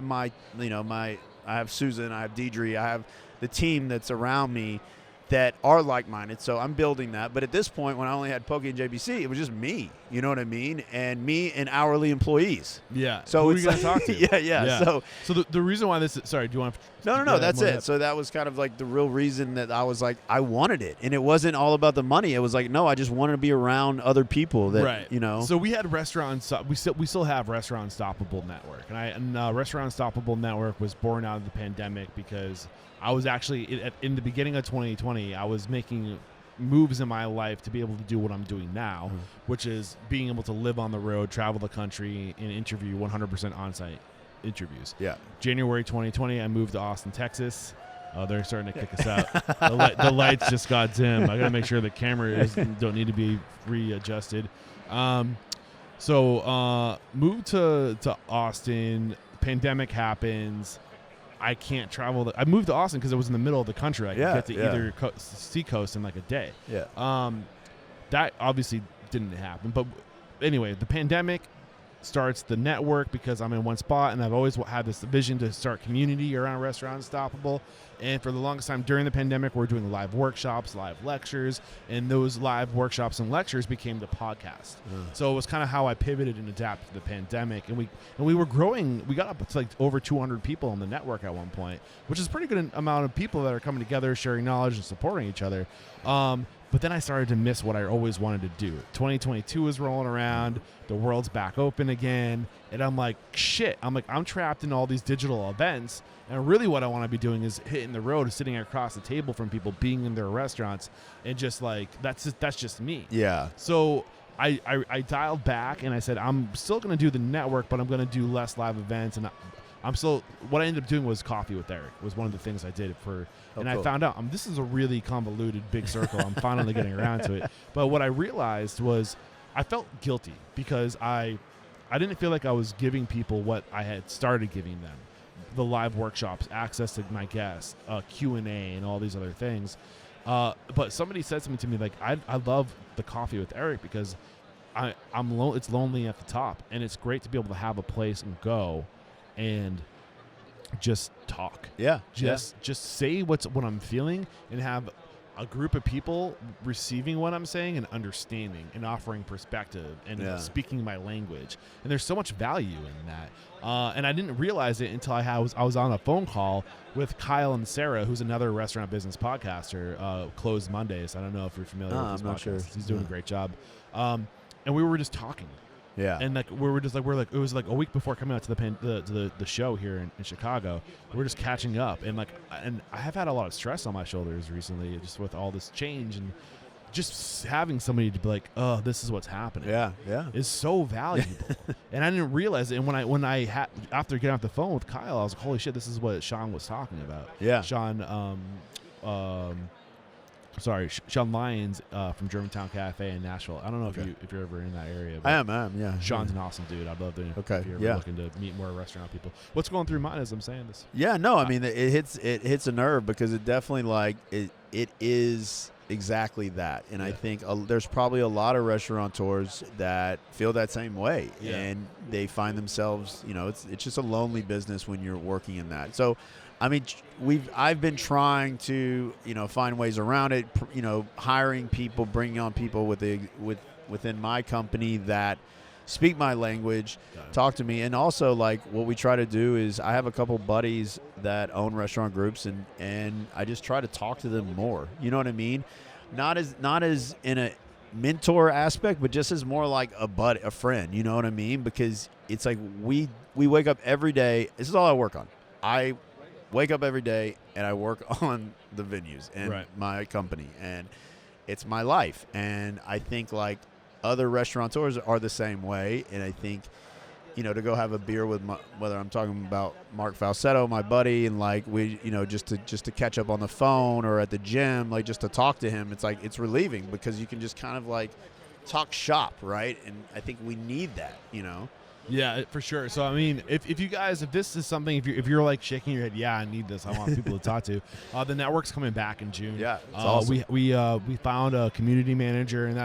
my, I have Susan, I have Deidre, I have the team that's around me that are like-minded. So I'm building that. But at this point, when I only had Pokey and JBC, it was just me. You know what I mean? And me and hourly employees. Yeah. So who are you going to talk to? Yeah. So the reason why this – sorry, do you want to – No, that's it. So that was kind of like the real reason that I was like, I wanted it. And it wasn't all about the money. It was like, no, I just wanted to be around other people that, So we had Restaurant – we still have Restaurant Unstoppable Network. And Restaurant Unstoppable Network was born out of the pandemic because I was actually – in the beginning of 2020, I was making – moves in my life to be able to do what I'm doing now, which is being able to live on the road, travel the country, and interview 100% on-site interviews. Yeah. January 2020, I moved to Austin, Texas. They're starting to kick us out. The lights just got dim. I got to make sure the cameras don't need to be readjusted. So moved to Austin. Pandemic happens. I can't travel. I moved to Austin because it was in the middle of the country. I could get to either seacoast in like a day. Yeah. That obviously didn't happen. But anyway, the pandemic starts the network because I'm in one spot, and I've always had this vision to start community around Restaurant Unstoppable. And for the longest time during the pandemic, we're doing live workshops, live lectures, and those live workshops and lectures became the podcast. So it was kind of how I pivoted and adapted to the pandemic. And we were growing. We got up to like over 200 people on the network at one point, which is a pretty good amount of people that are coming together, sharing knowledge and supporting each other. But then I started to miss what I always wanted to do. 2022 is rolling around. The world's back open again. And I'm like, shit. I'm trapped in all these digital events. And really what I want to be doing is hitting the road, sitting across the table from people, being in their restaurants. And just like, that's just me. Yeah. So I dialed back and I said, I'm still going to do the network, but I'm going to do less live events. And what I ended up doing was Coffee with Eric was one of the things I did for, cool. I found out this is a really convoluted big circle. I'm finally getting around to it. But what I realized was I felt guilty because I didn't feel like I was giving people what I had started giving them. The live workshops, access to my guests, Q&A, and all these other things. But somebody said something to me like, I love the Coffee with Eric because it's lonely at the top, and it's great to be able to have a place and go and just talk. Yeah. Just say what I'm feeling and have a group of people receiving what I'm saying and understanding and offering perspective and speaking my language. And there's so much value in that. And I didn't realize it until I was on a phone call with Kyle and Sarah, who's another restaurant business podcaster, Closed Mondays. I don't know if you're familiar with this podcast. I'm not sure. He's doing a great job. And we were just talking. Yeah. And like it was like a week before coming out to the show here in Chicago. We're just catching up, and I have had a lot of stress on my shoulders recently, just with all this change, and just having somebody to be like, oh, this is what's happening. Yeah. Is so valuable. And I didn't realize it. And when I after getting off the phone with Kyle, I was like, holy shit, this is what Sean was talking about. Yeah. Sean Lyons from Germantown Cafe in Nashville. I don't know if you're ever in that area. I am, yeah. Sean's an awesome dude. I'd love to if you're ever looking to meet more restaurant people. What's going through mine as I'm saying this? Yeah, no, I mean, it hits a nerve because it definitely it is exactly that. And I think there's probably a lot of restaurateurs that feel that same way. Yeah. And they find themselves, it's just a lonely business when you're working in that. So, I mean, I've been trying to, find ways around it, hiring people, bringing on people within my company that speak my language, talk to me. And also, what we try to do is I have a couple buddies that own restaurant groups, and I just try to talk to them more. You know what I mean? Not as in a mentor aspect, but just as more like a friend. You know what I mean? Because it's like we wake up every day. This is all I work on. I wake up every day and I work on the venues and my company, and it's my life. And I think other restaurateurs are the same way. And I think, to go have a beer with whether I'm talking about Mark Falsetto, my buddy, and we, just to catch up on the phone or at the gym, just to talk to him, it's relieving because you can just kind of talk shop, right? And I think we need that, Yeah, for sure. So I mean, if you guys, if this is something, if you're shaking your head, yeah, I need this, I want people to talk to. The network's coming back in June. Yeah, it's awesome. We found a community manager, and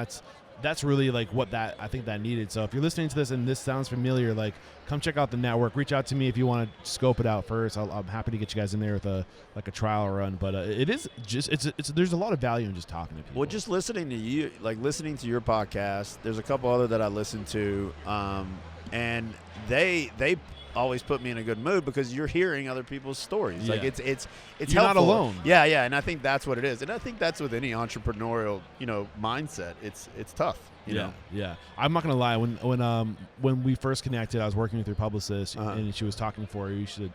that's really what I think that needed. So if you're listening to this and this sounds familiar, come check out the network. Reach out to me if you want to scope it out first. I'm happy to get you guys in there with a trial run. But it is just it's there's a lot of value in just talking to people. Well, just listening to you, listening to your podcast. There's a couple other that I listen to. And they always put me in a good mood because you're hearing other people's stories. Yeah. It's you're helpful. Not alone. Yeah, and I think that's what it is. And I think that's with any entrepreneurial, mindset. It's tough. You know? Yeah. I'm not gonna lie. When we first connected, I was working with your publicist, and she was talking for you. She said,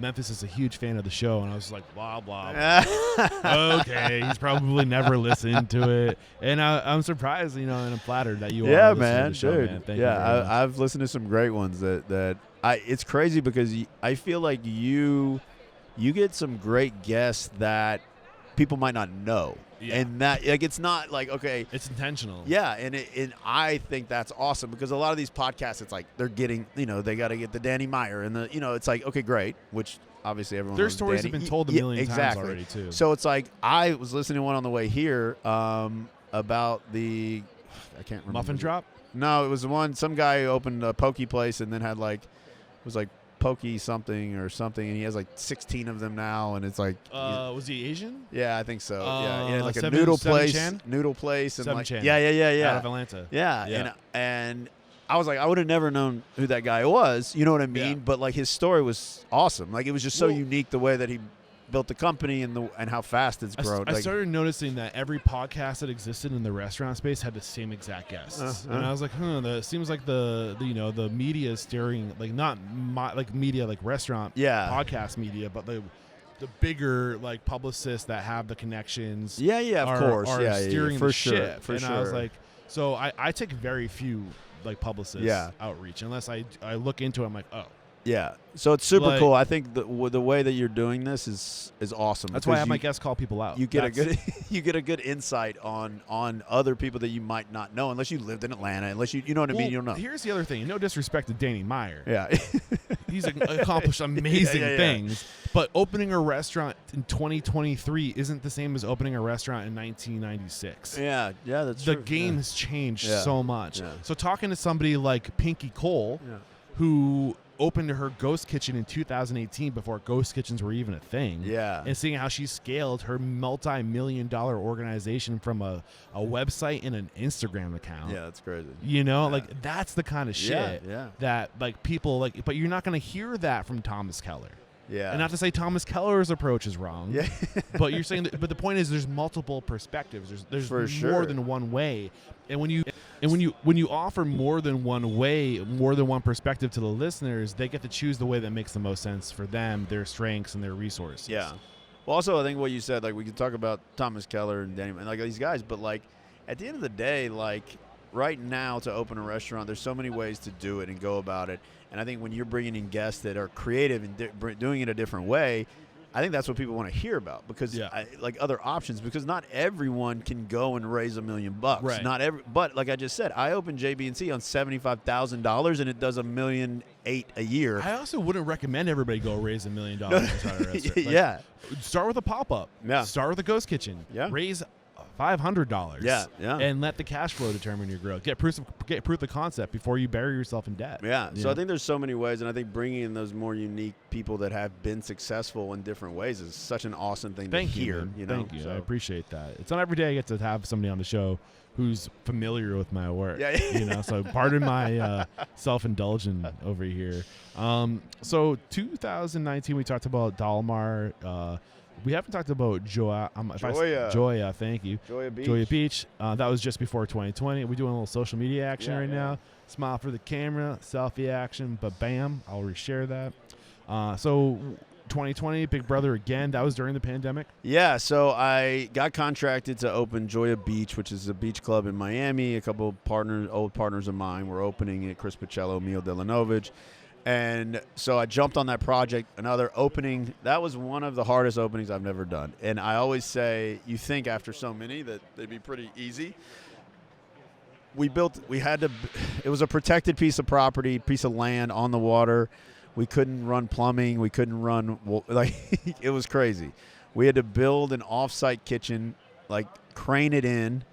Memphis is a huge fan of the show, and I was like, blah blah. blah. Okay, he's probably never listened to it, and I'm surprised, and I'm flattered that you are. Yeah, man, to the show, dude. Man. Thank you very much. I've listened to some great ones that it's crazy because I feel like you get some great guests that people might not know. Yeah. And that it's not okay, it's intentional. Yeah, and I think that's awesome because a lot of these podcasts, it's they're getting, they got to get the Danny Meyer and the, it's okay, great, which obviously everyone their knows stories Danny. have been told a million times already too. So it's I was listening to one on the way here about the, I can't remember. Muffin Drop? No, it was the one, some guy opened a pokey place and then had pokey something or something, and he has 16 of them now, and it's was he Asian? Yeah, I think so. Yeah, he had a noodle place, Chan? and Chan. Yeah. Out of Atlanta. Yeah. And I was I would have never known who that guy was. You know what I mean? Yeah. But his story was awesome. It was just so unique the way that he built the company and how fast it's grown. I started noticing that every podcast that existed in the restaurant space had the same exact guests, and I was like, it seems like the media is steering not media restaurant podcast media, but the bigger publicists that have the connections. Of course, are steering for the sure, ship. for and sure. I was so I take very few publicist outreach unless I look into it. I'm oh. Yeah, so it's super cool. I think the way that you're doing this is awesome. That's why I have my guests call people out. You get a good insight on other people that you might not know unless you lived in Atlanta. Unless you know what I mean. You don't know. Here's the other thing. No disrespect to Danny Meyer. Yeah, he's accomplished amazing things. But opening a restaurant in 2023 isn't the same as opening a restaurant in 1996. Yeah, that's true. The game has changed so much. Yeah. So talking to somebody like Pinky Cole, who opened her ghost kitchen in 2018 before ghost kitchens were even a thing. Yeah. And seeing how she scaled her multi-million-dollar organization from a website and an Instagram account. Yeah, that's crazy. You know, like that's the kind of shit yeah. that like people like, but you're not going to hear that from Thomas Keller. Yeah. And not to say Thomas Keller's approach is wrong. Yeah. But you're saying that, but the point is there's multiple perspectives. There's For more sure. than one way. And when you offer more than one way, more than one perspective to the listeners, they get to choose the way that makes the most sense for them, their strengths and their resources. Yeah. Well, also I think what you said, like we can talk about Thomas Keller and Danny and like these guys, but like at the end of the day, like right now to open a restaurant, there's so many ways to do it and go about it. And I think when you're bringing in guests that are creative and doing it a different way, I think that's what people want to hear about because like other options, because not everyone can go and raise $1 million. Right. But like I just said, I opened JB&C on $75,000 and it does $1.8 million a year. I also wouldn't recommend everybody go raise $1 million inside a restaurant. Like, yeah. Start with a pop-up. Yeah. Start with a ghost kitchen. Yeah. Raise $500. Yeah. And let the cash flow determine your growth. Get proof of concept before you bury yourself in debt. Yeah. So I think there's so many ways, and I think bringing in those more unique people that have been successful in different ways is such an awesome thing to hear. You know? Thank you. So. I appreciate that. It's not every day I get to have somebody on the show who's familiar with my work. Yeah. You know, so pardon my self-indulgence over here. So 2019, we talked about Dalmar. We haven't talked about Joya. Joya, thank you. Joya Beach. Joya Beach. That was just before 2020. We're doing a little social media action now. Smile for the camera, selfie action, but bam, I'll reshare that. So 2020, Big Brother again. That was during the pandemic. Yeah, so I got contracted to open Joya Beach, which is a beach club in Miami. A couple of old partners of mine were opening it, Chris Pacello, Mio Delanovich. And so I jumped on that project, another opening. That was one of the hardest openings I've never done. And I always say, you think after so many that they'd be pretty easy. It was a protected piece of property, piece of land on the water. We couldn't run plumbing. We couldn't run, it was crazy. We had to build an off-site kitchen, like crane it in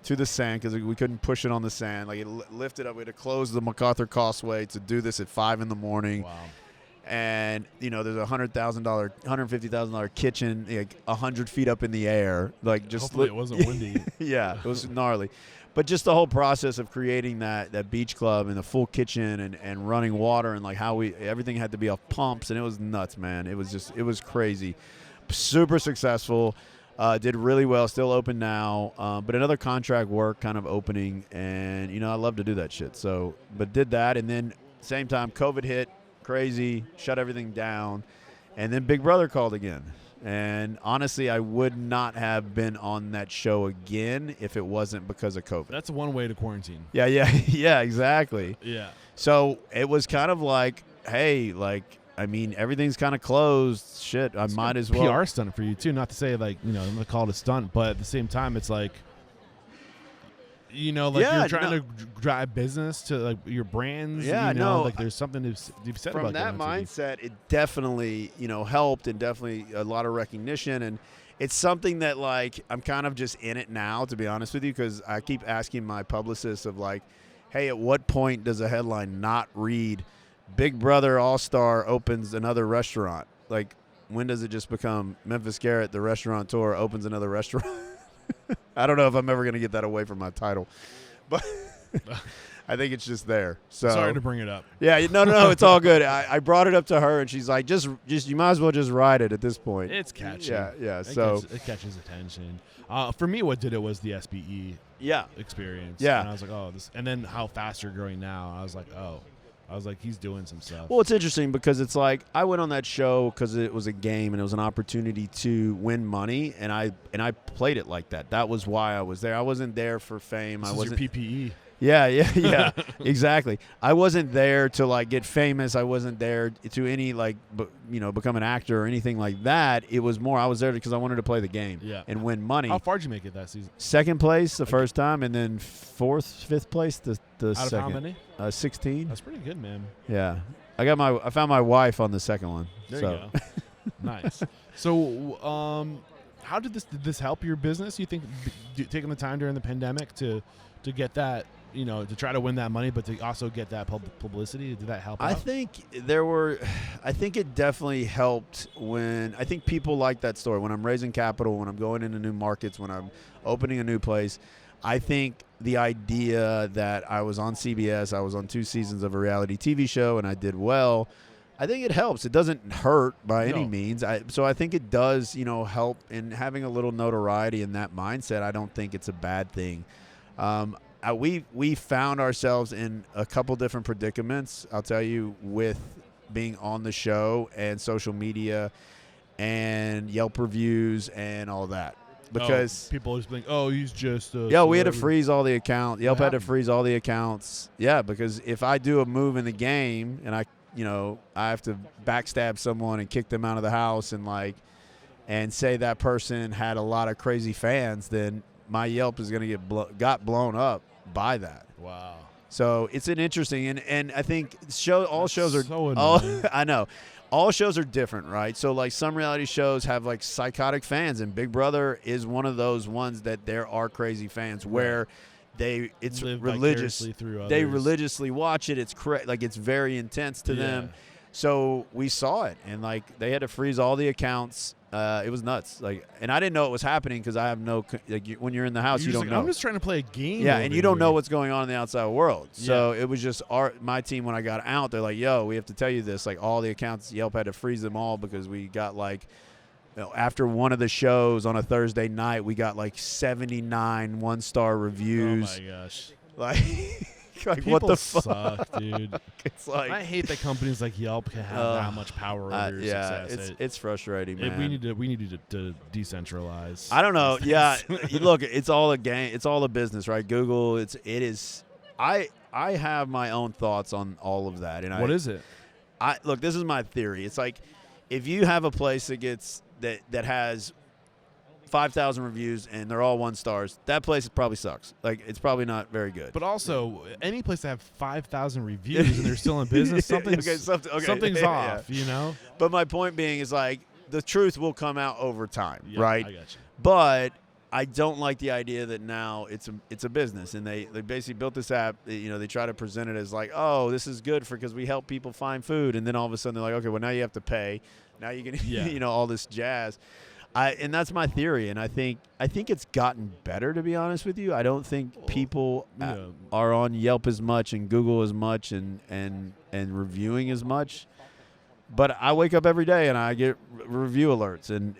to the sand because we couldn't push it on the sand. Like it lifted up. We had to close the MacArthur Causeway to do this at 5 a.m. Wow. And, you know, there's a $100,000, $150,000 kitchen, like 100 feet up in the air. Like just hopefully it wasn't windy. Yeah, it was gnarly. But just the whole process of creating that beach club and the full kitchen and running water and like how everything had to be off pumps, and it was nuts, man. It was crazy. Super successful. Did really well, still open now, but another contract work kind of opening, and, you know, I love to do that shit. So, but did that, and then same time, COVID hit, crazy, shut everything down, and then Big Brother called again. And honestly, I would not have been on that show again if it wasn't because of COVID. That's one way to quarantine. Yeah, exactly. Yeah. So it was kind of like, hey, like, I mean, everything's kind of closed. Shit, I might as well. PR stunt for you too. Not to say like, you know, I'm gonna call it a stunt, but at the same time, it's like, you know, like you're trying to drive business to like your brands. Yeah, you know, no, like there's something you've said from about that mindset. It definitely, you know, helped, and definitely a lot of recognition. And it's something that like I'm kind of just in it now, to be honest with you, because I keep asking my publicist of like, hey, at what point does a headline not read Big Brother All-Star opens another restaurant? Like, when does it just become Memphis Garrett, the restaurateur, opens another restaurant? I don't know if I'm ever going to get that away from my title, but I think it's just there. So sorry to bring it up. Yeah, no, it's all good. I brought it up to her, and she's like, just you might as well just write it at this point. It's catchy. Yeah. It catches attention. For me, what did it was the SBE experience. Yeah. And I was like, oh, this, and then how fast you're growing now. I was like, he's doing some stuff. Well, it's interesting because it's like I went on that show because it was a game and it was an opportunity to win money, and I played it like that. That was why I was there. I wasn't there for fame. This I wasn't your PPE. Yeah, exactly. I wasn't there to like get famous. I wasn't there to any like, become an actor or anything like that. It was more I was there because I wanted to play the game and win money. How far did you make it that season? Second place the first time, and then fifth place the Out second. of how many? 16. That's pretty good, man. Yeah, I found my wife on the second one. There you go. Nice. So, how did this help your business? You think taking the time during the pandemic to get that to try to win that money, but to also get that publicity? Did that help out? I think it definitely helped when I think people like that story. When I'm raising capital, when I'm going into new markets, when I'm opening a new place, I think the idea that I was on CBS, I was on 2 seasons of a reality TV show, and I did well, I think it helps. It doesn't hurt by any means. So I think it does, help in having a little notoriety in that mindset. I don't think it's a bad thing. We found ourselves in a couple different predicaments, I'll tell you, with being on the show and social media and Yelp reviews and all that. Because people just think, he's just we had to freeze all the accounts. Yelp had to freeze all the accounts. Yeah, because if I do a move in the game and I have to backstab someone and kick them out of the house and say that person had a lot of crazy fans, then my Yelp is going to got blown up by that. Wow. So it's an interesting, and I think all shows are so annoying. I know. All shows are different, right? So, like, some reality shows have, like, psychotic fans, and Big Brother is one of those ones that there are crazy fans where it's religious. They religiously watch it. It's it's very intense to them. So we saw it, and, like, they had to freeze all the accounts. It was nuts. And I didn't know it was happening because I have no when you're in the house, you don't know. I'm just trying to play a game. Yeah, and you don't know what's going on in the outside world. So it was just my team when I got out. They're like, "Yo, we have to tell you this. Like, all the accounts, Yelp had to freeze them all because we got after one of the shows on a Thursday night, we got 79 1-star reviews. Oh my gosh! Like people what the fuck, suck, dude? It's I hate that companies like Yelp can have that much power over your success. It's frustrating, man. We need to decentralize. I don't know. Yeah, look, it's all a game. It's all a business, right? Google. It is. I have my own thoughts on all of that. And what is it? Look, this is my theory. It's like if you have a place that has 5,000 reviews and they're all 1 stars, that place probably sucks. It's probably not very good. But also, any place that have 5,000 reviews and they're still in business, something's off, But my point being is the truth will come out over time, right? I got you. But I don't like the idea that now it's a business, and they basically built this app. They try to present it as this is good because we help people find food, and then all of a sudden they're like, okay, well now you have to pay. Now you can all this jazz. And that's my theory, and I think it's gotten better, to be honest with you. I don't think people are on Yelp as much and Google as much and reviewing as much. But I wake up every day and I get review alerts, and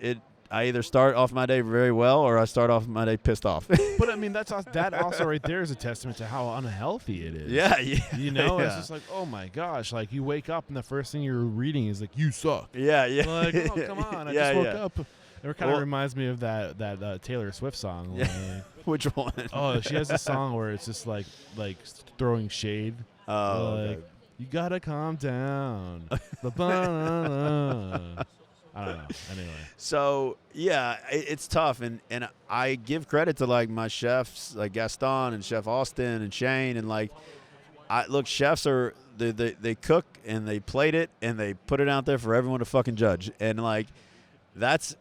I either start off my day very well or I start off my day pissed off. But I mean, that also right there is a testament to how unhealthy it is. Yeah. It's just oh my gosh, you wake up and the first thing you're reading is you suck. Yeah. Oh, come on, I just woke up. It kind of reminds me of that Taylor Swift song. Yeah. Which one? Oh, she has a song where it's just like throwing shade. Oh, okay. You gotta calm down. I don't know. Anyway. So yeah, it's tough, and I give credit to my chefs like Gaston and Chef Austin and Shane, and chefs are they cook and they plate it and they put it out there for everyone to fucking judge, and that's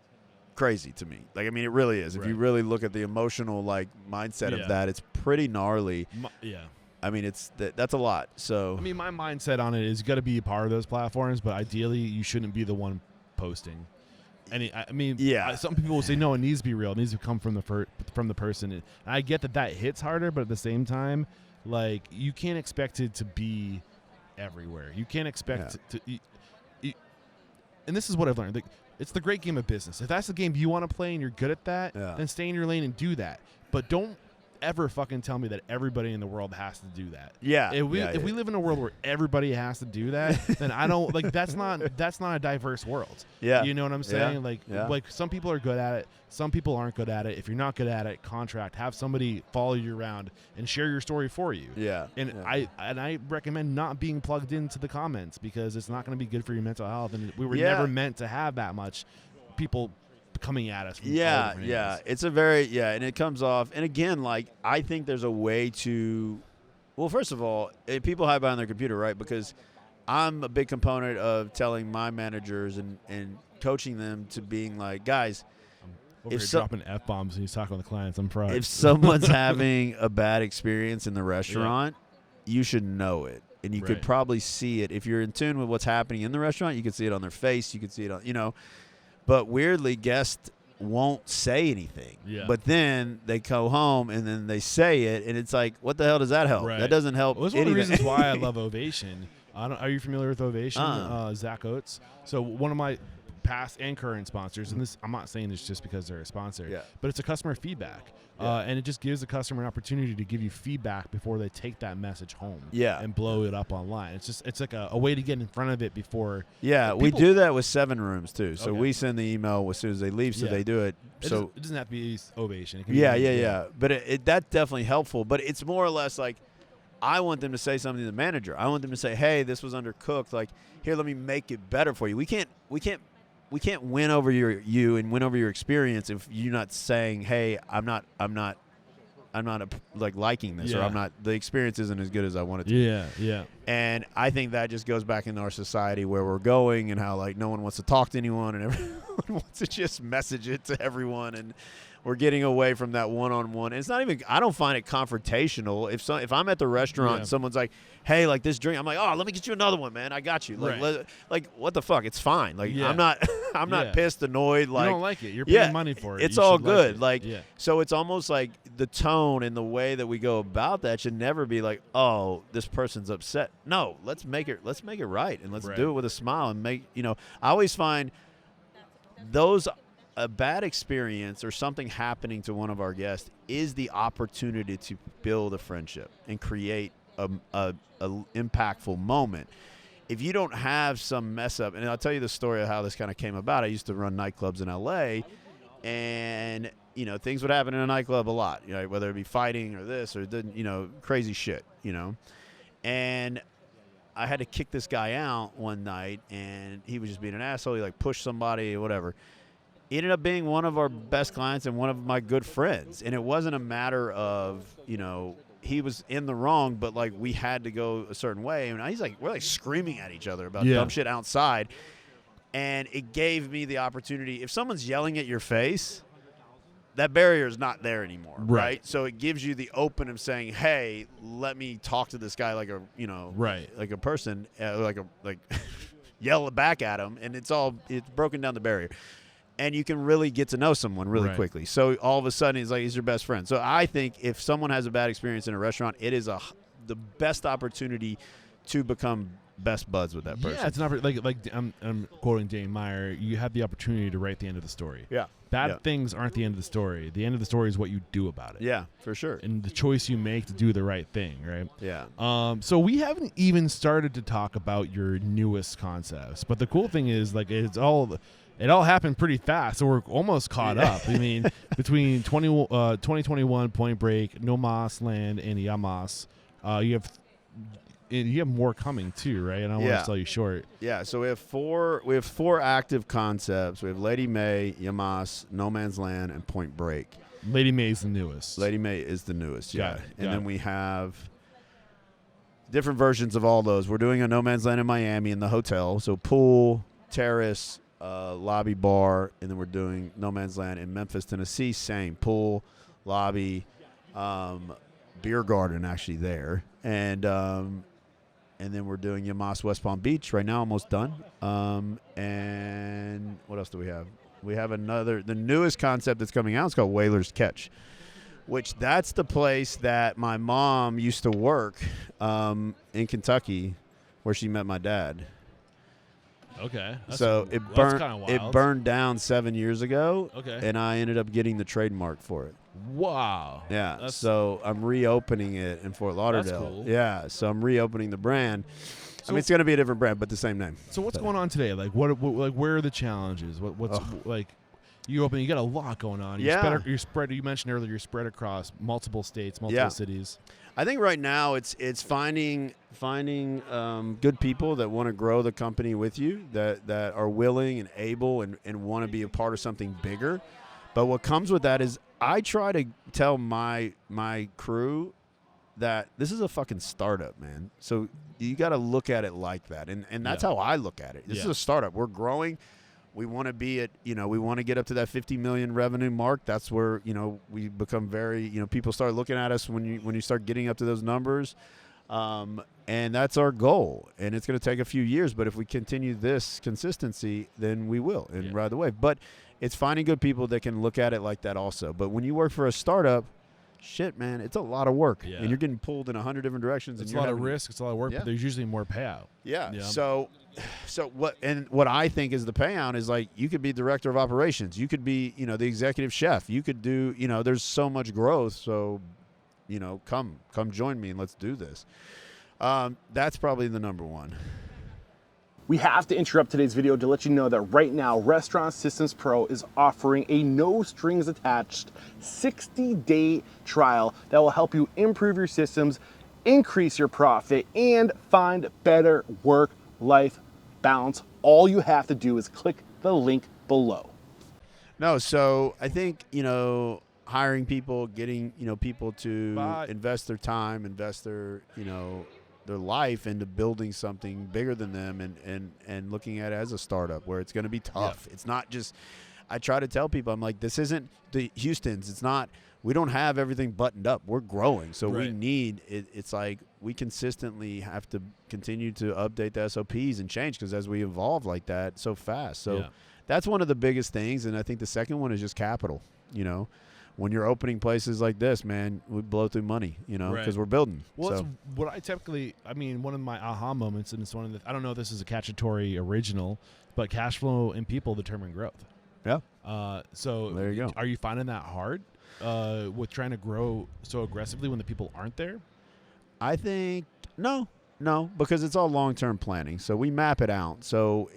crazy to me. It really is. If you really look at the emotional mindset of that, it's pretty gnarly. I mean, that's a lot. So I mean, my mindset on it is you got to be a part of those platforms, but ideally you shouldn't be the one posting. Some people will say no, it needs to be real. It needs to come from the person. And I get that hits harder, but at the same time, you can't expect it to be everywhere. You can't expect to. And this is what I've learned. It's the great game of business. If that's the game you want to play and you're good at that, then stay in your lane and do that. But don't ever fucking tell me that everybody in the world has to do that. Yeah. If we live in a world where everybody has to do that, then I don't that's not a diverse world. Yeah. You know what I'm saying? Yeah. Some people are good at it, some people aren't good at it. If you're not good at it, have somebody follow you around and share your story for you. Yeah. And I recommend not being plugged into the comments because it's not going to be good for your mental health, and we were never meant to have that much people coming at us. It's a very and it comes off. And again, I think there's a way to. Well, first of all, people hide behind their computer, right? Because I'm a big component of telling my managers and coaching them to being guys, Over here dropping F-bombs and he's talking with the clients. I'm proud. If someone's having a bad experience in the restaurant, you should know it. And you could probably see it. If you're in tune with what's happening in the restaurant, you can see it on their face. You can see it on, But weirdly, guests won't say anything. Yeah. But then they go home and then they say it, and it's like, what the hell does that help? Right. That doesn't help. Well, that's one of the reasons why I love Ovation. Are you familiar with Ovation? Zach Oates. So one of my past and current sponsors, and this I'm not saying this just because they're a sponsor, but it's a customer feedback. And it just gives the customer an opportunity to give you feedback before they take that message home and blow it up online. It's like a way to get in front of it before. Yeah, we do that with 7 rooms too. So we send the email as soon as they leave, so they do it. So it doesn't have to be Ovation. It can be But that's definitely helpful. But it's more or less like, I want them to say something to the manager. I want them to say, hey, this was undercooked. Like, here, let me make it better for you. We can't win over you and win over your experience if you're not saying, hey, I'm not liking this, or the experience isn't as good as I want it to. Yeah. And I think that just goes back into our society where we're going, and how like no one wants to talk to anyone, and everyone wants to just message it to everyone, and we're getting away from that one-on-one. And it's not even, I don't find it confrontational. If I'm at the restaurant and someone's like, hey, like this drink, I'm like, oh, let me get you another one, man. I got you. Like what the fuck? It's fine. Like I'm not pissed, annoyed. Like, you don't like it. You're paying money for it. It's all good. So it's almost like the tone and the way that we go about that should never be like, oh, this person's upset. No, let's make it right, and let's do it with a smile and make, I always find those a bad experience or something happening to one of our guests is the opportunity to build a friendship and create a impactful moment. If you don't have some mess up, and I'll tell you the story of how this kind of came about. I used to run nightclubs in LA, and things would happen in a nightclub a lot, whether it be fighting or this or crazy shit, and I had to kick this guy out one night, and he was just being an asshole. He like pushed somebody or whatever. He ended up being one of our best clients and one of my good friends. And it wasn't a matter of, he was in the wrong, but like we had to go a certain way. And he's like, we're like screaming at each other about dumb shit outside. And it gave me the opportunity. If someone's yelling at your face, that barrier is not there anymore, right? So it gives you the open of saying, hey, let me talk to this guy like a, like a person, like yell back at him. And it's broken down the barrier. And you can really get to know someone really quickly. So all of a sudden, he's your best friend. So I think if someone has a bad experience in a restaurant, it is the best opportunity to become best buds with that person. Yeah, it's not like I'm quoting Dane Meyer. You have the opportunity to write the end of the story. Yeah, bad things aren't the end of the story. The end of the story is what you do about it. Yeah, for sure. And the choice you make to do the right thing, right? Yeah. So we haven't even started to talk about your newest concepts, but the cool thing is it all happened pretty fast, so we're almost caught up. I mean, between 2021 Point Break, No Mas Land, and Yamas, you have more coming too, right? And I want to sell you short. Yeah, so we have four active concepts. We have Lady May, Yamas, No Man's Land, and Point Break. Lady May is the newest. Lady May is the newest, yeah. And then we we have different versions of all those. We're doing a No Man's Land in Miami in the hotel, so pool, terrace, lobby, bar, and then we're doing No Man's Land in Memphis, Tennessee. Same pool, lobby, beer garden actually there, and then we're doing Yamas West Palm Beach right now, almost done. And what else do we have? We have the newest concept that's coming out. It's called Whaler's Catch, which that's the place that my mom used to work in Kentucky, where she met my dad. Okay. So it burned down 7 years ago. Okay. And I ended up getting the trademark for it. Wow. Yeah. So I'm reopening it in Fort Lauderdale. That's cool. Yeah. So I'm reopening the brand. So, I mean, it's going to be a different brand, but the same name. So what's going on today? Like where are the challenges? What's like you got a lot going on. You're spread. You mentioned earlier you're spread across multiple states, multiple cities. I think right now it's finding good people that want to grow the company with you, that are willing and able and want to be a part of something bigger. But what comes with that is I try to tell my crew that this is a fucking startup, man. So you got to look at it like that. And that's how I look at it. This is a startup. We're growing. We want to be at, we want to get up to that 50 million revenue mark. That's where, we become very, people start looking at us when you start getting up to those numbers. And that's our goal. And it's going to take a few years, but if we continue this consistency, then we will and ride the wave. But it's finding good people that can look at it like that also. But when you work for a startup, shit, man, it's a lot of work. Yeah. And you're getting pulled in 100 different directions. It's a lot of risk. It's a lot of work, but there's usually more payout. Yeah. So what I think is the payout is like you could be director of operations. You could be, the executive chef. You could do, there's so much growth. So, come join me and let's do this. That's probably the number one. We have to interrupt today's video to let you know that right now, Restaurant Systems Pro is offering a no strings attached 60-day trial that will help you improve your systems, increase your profit, and find better work-life balance. All you have to do is click the link below. No, so I think, hiring people, getting, people to invest their time, invest their, their life into building something bigger than them and looking at it as a startup where it's going to be tough. Yeah. It's not just, I try to tell people, I'm like, this isn't the Houston's. It's not, we don't have everything buttoned up. We're growing. So we need, it's like we consistently have to continue to update the SOPs and change because as we evolve like that so fast. So that's one of the biggest things. And I think the second one is just capital, When you're opening places like this, man, we blow through money, because we're building. Well, it's what I typically, one of my aha moments, and it's one of the, I don't know if this is a Cacciatore original, but cash flow and people determine growth. Yeah. So there you go. Are you finding that hard with trying to grow so aggressively when the people aren't there? I think, no, because it's all long-term planning. So we map it out. So,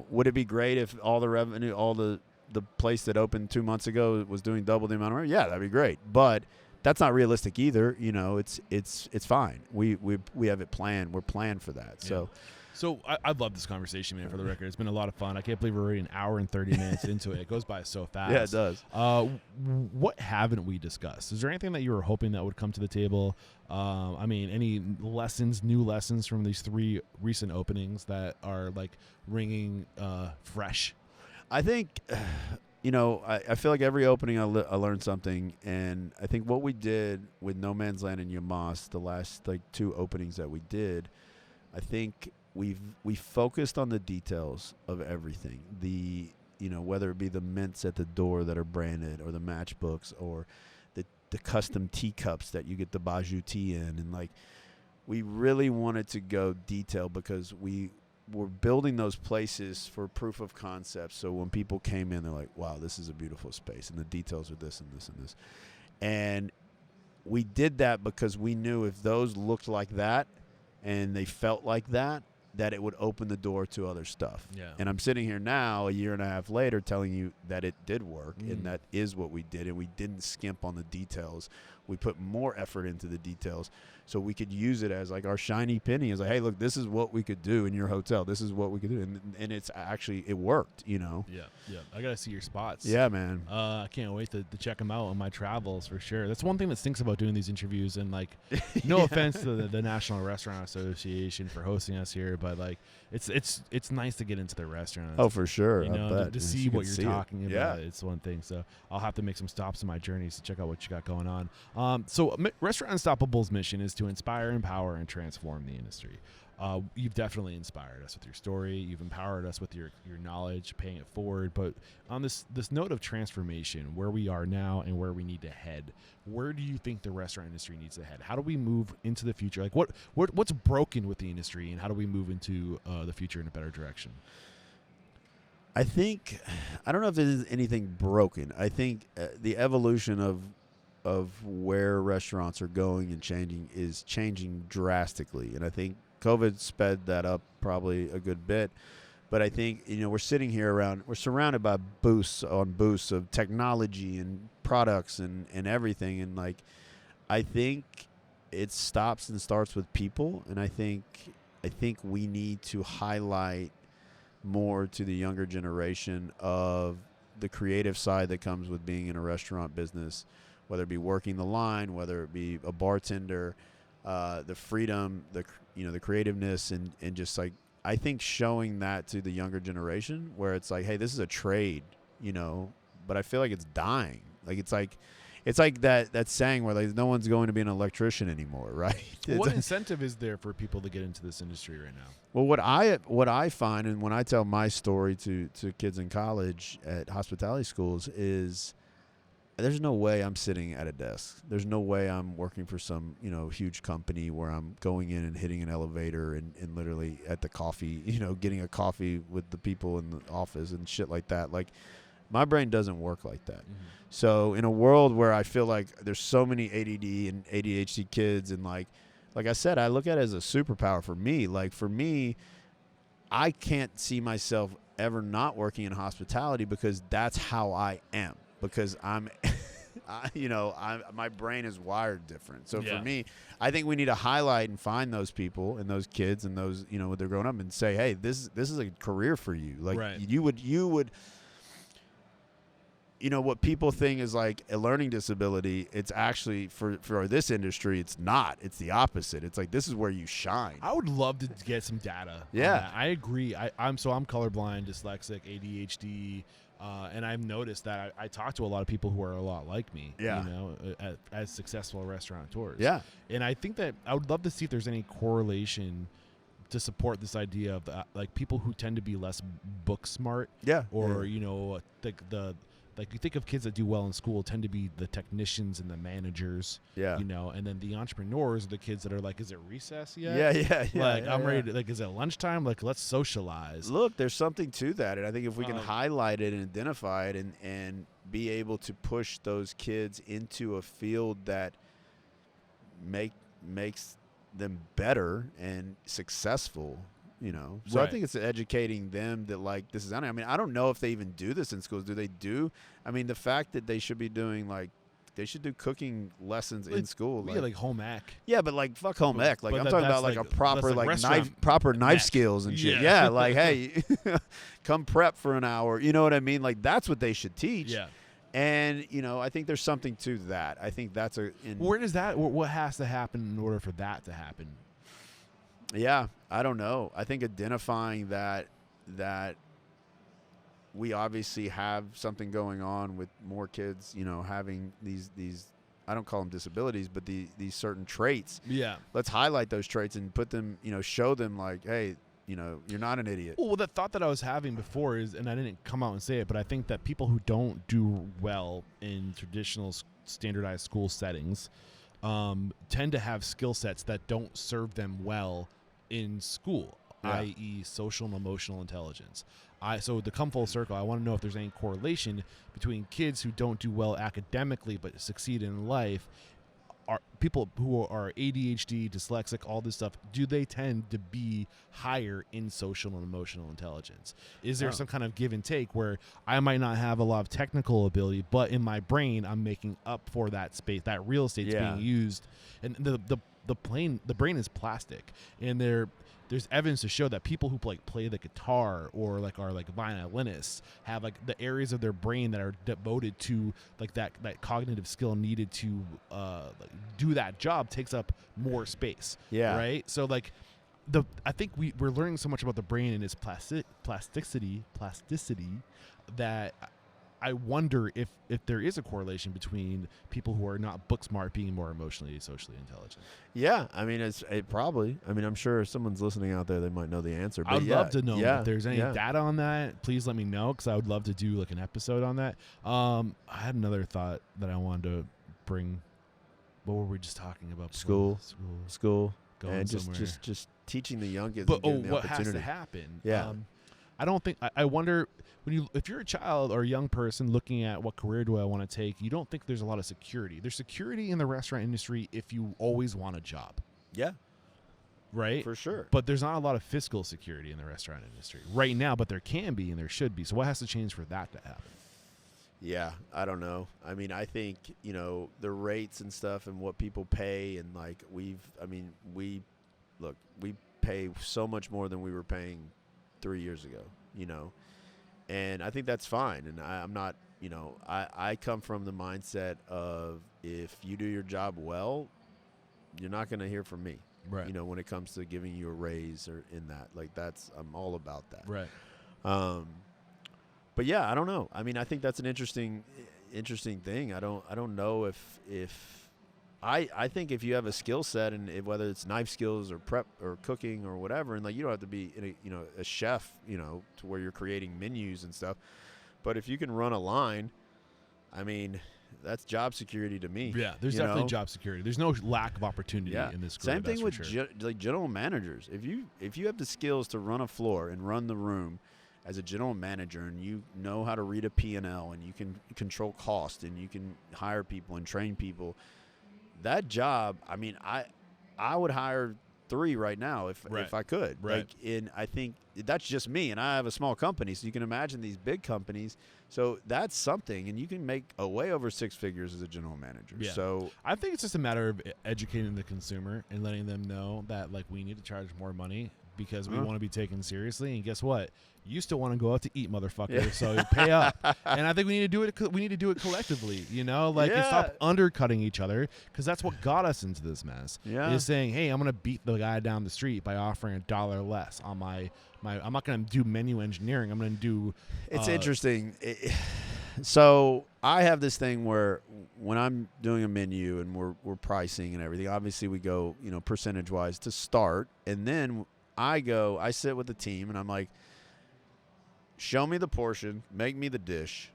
would it be great if all the revenue, all the place that opened 2 months ago was doing double the amount of revenue? Yeah, that'd be great. But that's not realistic either. It's fine. We have it planned. We're planned for that. Yeah. So I love this conversation, man, for the record. It's been a lot of fun. I can't believe we're already an hour and 30 minutes into it. It goes by so fast. Yeah, it does. What haven't we discussed? Is there anything that you were hoping that would come to the table? Any new lessons from these 3 recent openings that are like ringing fresh? I think, I feel like every opening I learned something, and I think what we did with No Man's Land and Yamas, the last 2 openings that we did, I think we focused on the details of everything. Whether it be the mints at the door that are branded, or the matchbooks, or the custom teacups that you get the Baju tea in, and we really wanted to go detail because we're building those places for proof of concept. So when people came in, they're like, wow, this is a beautiful space. And the details are this and this and this. And we did that because we knew if those looked like that and they felt like that it would open the door to other stuff. Yeah. And I'm sitting here now, a year and a half later, telling you that it did work and that is what we did. And we didn't skimp on the details. We put more effort into the details so we could use it as our shiny penny. It's like, hey, look, this is what we could do in your hotel. This is what we could do. And it's actually, it worked, Yeah. I got to see your spots. Yeah, man. I can't wait to check them out on my travels for sure. That's one thing that stinks about doing these interviews. And no offense to the National Restaurant Association for hosting us here, but it's nice to get into their restaurants. Oh, for sure. To see what you're talking about. Yeah. It's one thing. So I'll have to make some stops in my journeys to check out what you got going on. So Restaurant Unstoppable's mission is to inspire, empower, and transform the industry. You've definitely inspired us with your story. You've empowered us with your knowledge, paying it forward. But on this note of transformation, where we are now and where we need to head, where do you think the restaurant industry needs to head? How do we move into the future? What's broken with the industry, and how do we move into the future in a better direction? I think, I don't know if there's anything broken. I think the evolution of where restaurants are going and changing drastically. And I think COVID sped that up probably a good bit. But I think, we're sitting here we're surrounded by booths of technology and products and everything. And I think it stops and starts with people. And I think we need to highlight more to the younger generation of the creative side that comes with being in a restaurant business, whether it be working the line, whether it be a bartender, the freedom, the creativeness, and just I think showing that to the younger generation, where it's like, hey, this is a trade, but I feel like it's dying. Like it's like that saying where like no one's going to be an electrician anymore, right? What incentive is there for people to get into this industry right now? Well, what I find, and when I tell my story to kids in college at hospitality schools, is there's no way I'm sitting at a desk. There's no way I'm working for some huge company where I'm going in and hitting an elevator and literally at the coffee, getting a coffee with the people in the office and shit like that. Like, my brain doesn't work like that. Mm-hmm. So in a world where I feel like there's so many ADD and ADHD kids, and like I said, I look at it as a superpower for me. Like, for me, I can't see myself ever not working in hospitality because that's how I am. Because my brain is wired different. So for me, I think we need to highlight and find those people and those kids and those, when they're growing up, and say, hey, this is a career for you. Like, right. you would. What people think is like a learning disability, it's actually for this industry, it's not. It's the opposite. It's like, this is where you shine. I would love to get some data. Yeah. I agree. I'm colorblind, dyslexic, ADHD, and I've noticed that I talk to a lot of people who are a lot like me, as successful restaurateurs. Yeah. And I think that I would love to see if there's any correlation to support this idea of like people who tend to be less book smart. Yeah. Or, like you think of kids that do well in school tend to be the technicians and the managers, and then the entrepreneurs are the kids that are like, is it recess yet? Yeah. Like, I'm ready to, like, is it lunchtime? Like, let's socialize. Look, there's something to that. And I think if we can highlight it and identify it and be able to push those kids into a field that makes them better and successful, So right. I think it's educating them that, like, this is, I mean, I don't know if they even do this in schools. Do they do? I mean, the fact that they should be doing, like, they should do cooking lessons in school. Yeah, like home ec. Yeah, but like, fuck home ec. Like, I'm talking about like a proper, like knife skills and shit. Yeah, like, hey, come prep for an hour. You know what I mean? Like, that's what they should teach. Yeah. And, I think there's something to that. I think that's where does that, what has to happen in order for that to happen? Yeah, I don't know. I think identifying that we obviously have something going on with more kids, having these I don't call them disabilities, but these certain traits. Yeah. Let's highlight those traits and put them, show them like, hey, you're not an idiot. Well, the thought that I was having before is, and I didn't come out and say it, but I think that people who don't do well in traditional standardized school settings tend to have skill sets that don't serve them well in school, i.e. social and emotional intelligence. So to come full circle, I want to know if there's any correlation between kids who don't do well academically but succeed in life, are people who are ADHD, dyslexic, all this stuff, do they tend to be higher in social and emotional intelligence? Is there some kind of give and take where I might not have a lot of technical ability, but in my brain I'm making up for that space, that real estate's being used, and the brain is plastic, and there's evidence to show that people who play the guitar or are violinists have like the areas of their brain that are devoted to like that cognitive skill needed to do that job takes up more space. Yeah. Right. So like I think we're learning so much about the brain and its plasticity that I wonder if there is a correlation between people who are not book smart being more emotionally, socially intelligent. Yeah, I mean, it probably. I mean, I'm sure if someone's listening out there, they might know the answer. But I'd love to know if there's any data on that. Please let me know, because I would love to do like an episode on that. I had another thought that I wanted to bring. What were we just talking about? School. Going and somewhere. just teaching the young kids. But and what has to happen? Yeah. I don't think. I wonder if you're a child or a young person looking at what career do I want to take, you don't think there's a lot of security. There's security in the restaurant industry if you always want a job. Yeah. Right? For sure. But there's not a lot of fiscal security in the restaurant industry right now, but there can be and there should be. So what has to change for that to happen? Yeah, I don't know. I mean, I think, the rates and stuff and what people pay, and like we pay so much more than we were paying 3 years ago, and I think that's fine. And I'm not, I come from the mindset of, if you do your job well, you're not going to hear from me. Right. You know, when it comes to giving you a raise or in that, like I'm all about that. Right. But yeah, I don't know. I mean, I think that's an interesting thing. I don't know if I think if you have a skill set and whether it's knife skills or prep or cooking or whatever, and like you don't have to be a chef, to where you're creating menus and stuff. But if you can run a line, I mean, that's job security to me. Yeah, there's definitely job security. There's no lack of opportunity in this career. Same thing with like general managers. If you have the skills to run a floor and run the room as a general manager, and you know how to read a P&L, and you can control cost, and you can hire people and train people, that job, I mean, I would hire 3 right now if I could. Right. Like, and I think that's just me, and I have a small company, so you can imagine these big companies. So that's something, and you can make way over 6 figures as a general manager. Yeah. So I think it's just a matter of educating the consumer and letting them know that, like, we need to charge more money because we want to be taken seriously. And guess what? You still want to go out to eat, motherfucker. Yeah. So pay up. And I think we need to do it. We need to do it collectively. And stop undercutting each other, because that's what got us into this mess. Yeah. Is saying, hey, I'm gonna beat the guy down the street by offering $1 less on my. I'm not gonna do menu engineering. I'm gonna do. It's interesting. So I have this thing where when I'm doing a menu and we're pricing and everything, obviously we go percentage wise to start, and then I sit with the team and I'm like, show me the portion, make me the dish,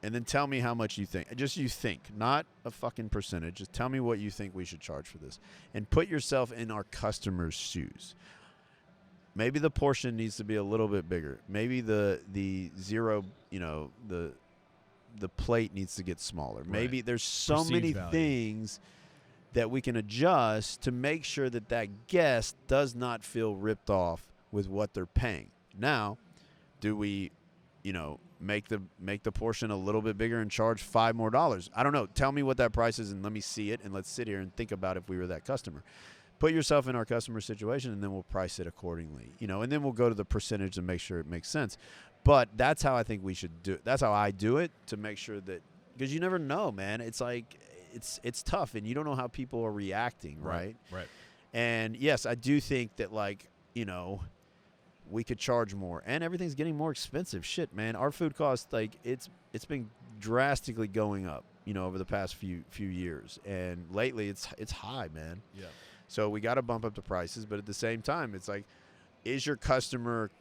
and then tell me how much you think. Just you think, not a fucking percentage. Just tell me what you think we should charge for this. And put yourself in our customer's shoes. Maybe the portion needs to be a little bit bigger. Maybe the zero, the plate needs to get smaller. Right. Maybe there's so many things that we can adjust to make sure that guest does not feel ripped off with what they're paying. Now, do we, make the portion a little bit bigger and charge $5 more? I don't know. Tell me what that price is and let me see it, and let's sit here and think about if we were that customer. Put yourself in our customer situation, and then we'll price it accordingly. And then we'll go to the percentage and make sure it makes sense. But that's how I think we should do it. That's how I do it, to make sure that, because you never know, man. It's like it's tough, and you don't know how people are reacting, right? Right. And yes, I do think that, like, we could charge more, and everything's getting more expensive. Shit, man, our food costs, like, it's been drastically going up, over the past few years, and lately it's high, man. Yeah. So we got to bump up the prices, but at the same time, it's like, is your customer?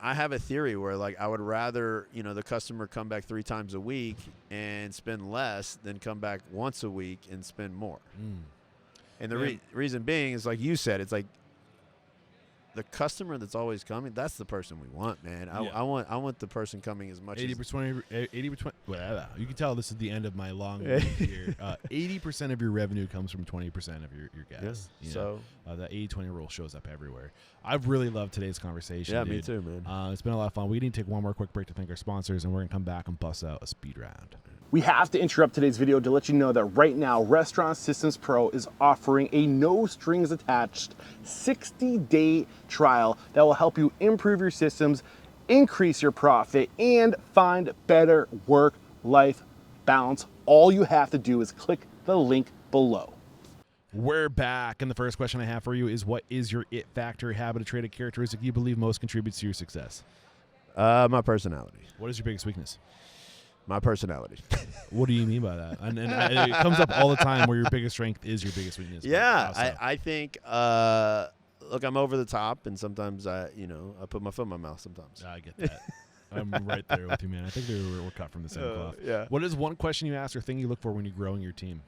I have a theory where, like, I would rather the customer come back 3 times a week and spend less than come back once a week and spend more. And the reason being is, like you said, it's like, the customer that's always coming, that's the person we want, man. I want the person coming as much 80%, 80%. Whatever. You can tell this is the end of my long here. 80% of your revenue comes from 20% of your guests. Yeah. So that 80-20 rule shows up everywhere. I've really loved today's conversation. Yeah, dude. Me too, man. It's been a lot of fun. We need to take one more quick break to thank our sponsors, and we're gonna come back and bust out a speed round. We have to interrupt today's video to let you know that right now, Restaurant Systems Pro is offering a no strings attached 60-day trial that will help you improve your systems, increase your profit, and find better work-life balance. All you have to do is click the link below. We're back, and the first question I have for you is, what is your it factor, habit, or trait, or characteristic you believe most contributes to your success? My personality. What is your biggest weakness? My personality. What do you mean by that? And it comes up all the time where your biggest strength is your biggest weakness. Yeah, I think, look, I'm over the top, and sometimes I put my foot in my mouth sometimes. I get that. I'm right there with you, man. I think we're cut from the same cloth. Yeah. What is one question you ask or thing you look for when you're growing your team?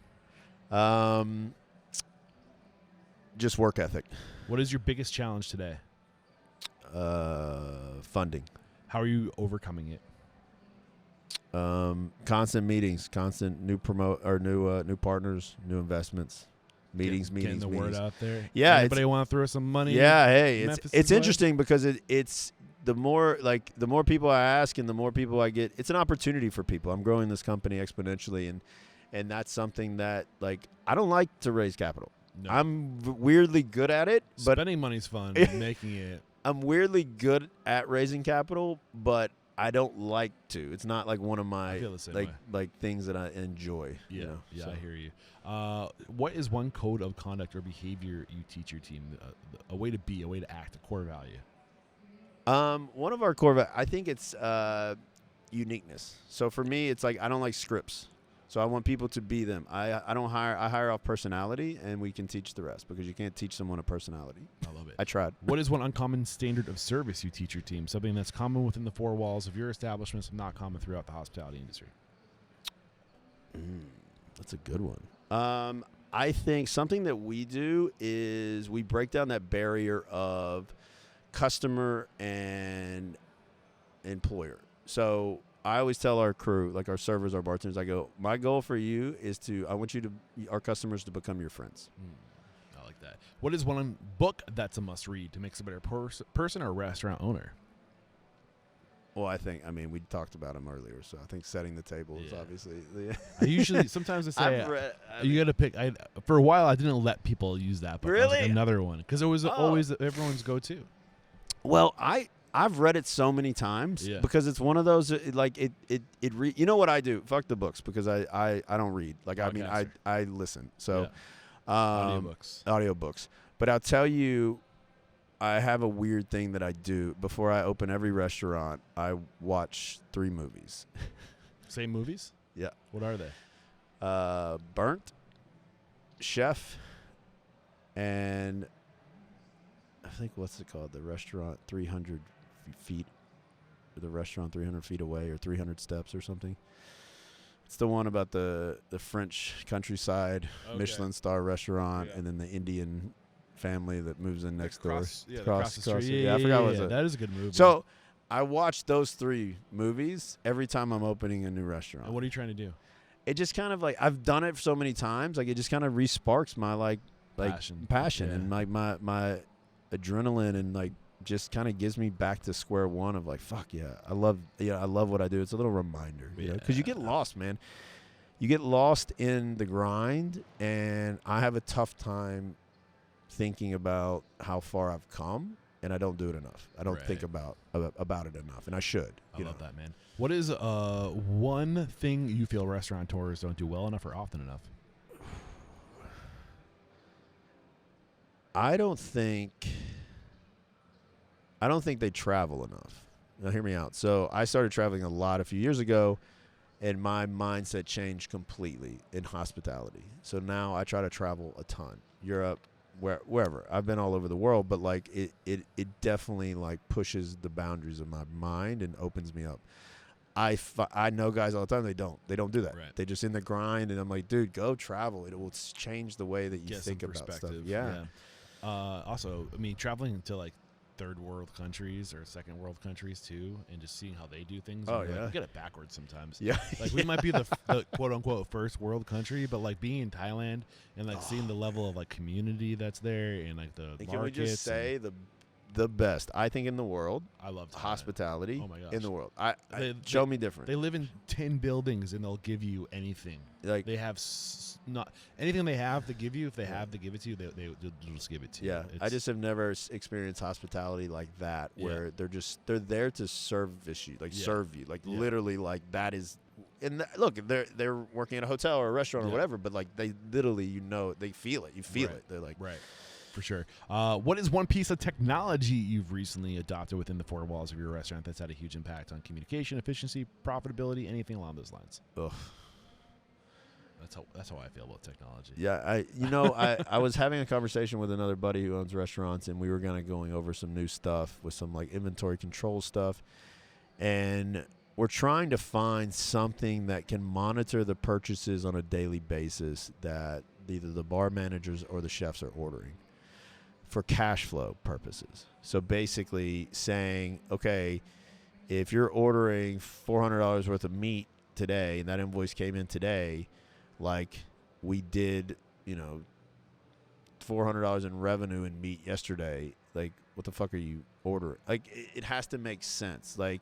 Just work ethic. What is your biggest challenge today? Funding. How are you overcoming it? Constant meetings, constant new partners, new investments, meetings. Getting the word out there. Yeah, anybody want to throw some money? Yeah, hey, it's interesting because it's the more people I ask and the more people I get, it's an opportunity for people. I'm growing this company exponentially, and that's something that, like, I don't like to raise capital. No. I'm weirdly good at it, but spending money's fun. Making it. I'm weirdly good at raising capital, but I don't like to. It's not like one of I my feel the same way. like things that I enjoy. Yeah, you know? yeah, So. I hear you. What is one code of conduct or behavior you teach your team? A way to be, a way to act, a core value. One of our core, I think it's uniqueness. So for me, it's like I don't like scripts. So I want people to be them. I don't hire. I hire off personality, and we can teach the rest because you can't teach someone a personality. I love it. I tried. What is one uncommon standard of service you teach your team? Something that's common within the four walls of your establishments, not common throughout the hospitality industry. That's a good one. I think something that we do is we break down that barrier of customer and employer. So I always tell our crew, like our servers, our bartenders, I go, my goal for you is I want our customers to become your friends. I like that. What is one book that's a must read to make us a better person or restaurant owner? Well, I mean, we talked about them earlier, so I think Setting the Table is obviously. I usually, sometimes I say, you got to pick. For a while, I didn't let people use that book. Really? I was like, another one. Because it was always everyone's go-to. Well, I've read it so many times because it's one of those you know what I do? Fuck the books because I don't read. Like I listen. So audiobooks. But I'll tell you, I have a weird thing that I do before I open every restaurant. I watch 3 movies. Same movies? Yeah. What are they? Burnt, Chef, and I think what's it called? The restaurant 300 feet, the restaurant 300 feet away, or 300 steps or something. It's the one about the French countryside Michelin star restaurant, and then the Indian family that moves in next door. Across the street. Yeah, I forgot what it was. That is a good movie. So I watch those 3 movies every time I'm opening a new restaurant. And what are you trying to do? It just kind of like I've done it so many times, like it just kind of re-sparks my passion and my adrenaline, and like just kind of gives me back to square one of like, fuck yeah, I love what I do. It's a little reminder, because you get lost, man. You get lost in the grind, and I have a tough time thinking about how far I've come, and I don't do it enough. I don't think about it enough, and I should. I love that, man. What is one thing you feel restaurateurs don't do well enough or often enough? I don't think they travel enough. Now, hear me out. So I started traveling a lot a few years ago, and my mindset changed completely in hospitality. So now I try to travel a ton. Europe, wherever. I've been all over the world, but like it definitely like pushes the boundaries of my mind and opens me up. I know guys all the time, they don't do that. Right. They just in the grind, and I'm like, dude, go travel. It will change the way that you think about stuff. Yeah. Also, I mean, traveling to like third world countries or second world countries too, and just seeing how they do things. Oh, like, yeah. we get it backwards sometimes. Yeah. Like we might be the quote unquote first world country, but like being in Thailand and like seeing the level of like community that's there and like the markets. Can we just say the best, I think, in the world? I love Thailand. Hospitality. Oh my gosh. In the world. Show me different. They live in 10 buildings and they'll give you anything. Like they have not anything they have to give you. If they have to give it to you, they'll just give it to you. Yeah, I just have never experienced hospitality like that, where they're there to service you, serve you, like literally, like that is. And look, they're working at a hotel or a restaurant or whatever, but like they literally, they feel it. You feel it. They're like For sure. What is one piece of technology you've recently adopted within the 4 walls of your restaurant that's had a huge impact on communication, efficiency, profitability, anything along those lines? Ugh. That's how I feel about technology. Yeah, I was having a conversation with another buddy who owns restaurants, and we were going over some new stuff with some like inventory control stuff, and we're trying to find something that can monitor the purchases on a daily basis that either the bar managers or the chefs are ordering for cash flow purposes. So basically saying, okay, if you're ordering $400 worth of meat today and that invoice came in today, like we did, $400 in revenue in meat yesterday, like what the fuck are you ordering? Like it has to make sense. Like,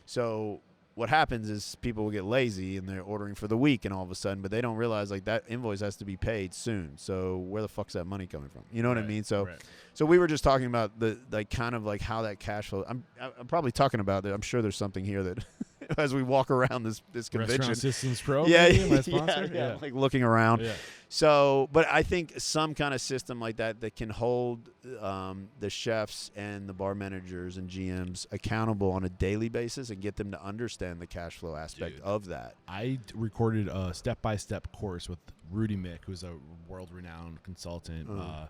so what happens is people will get lazy and they're ordering for the week and all of a sudden, but they don't realize like that invoice has to be paid soon. So where the fuck's that money coming from? You know what I mean? So, so we were just talking about the like kind of like how that cash flow. I'm probably talking about that. I'm sure there's something here that as we walk around this convention. Restaurant Systems Pro. Yeah, maybe, my sponsor. Yeah, like looking around. Yeah. So, but I think some kind of system like that can hold the chefs and the bar managers and GMs accountable on a daily basis and get them to understand the cash flow aspect of that. I recorded a step-by-step course with Rudy Mick, who's a world-renowned consultant. I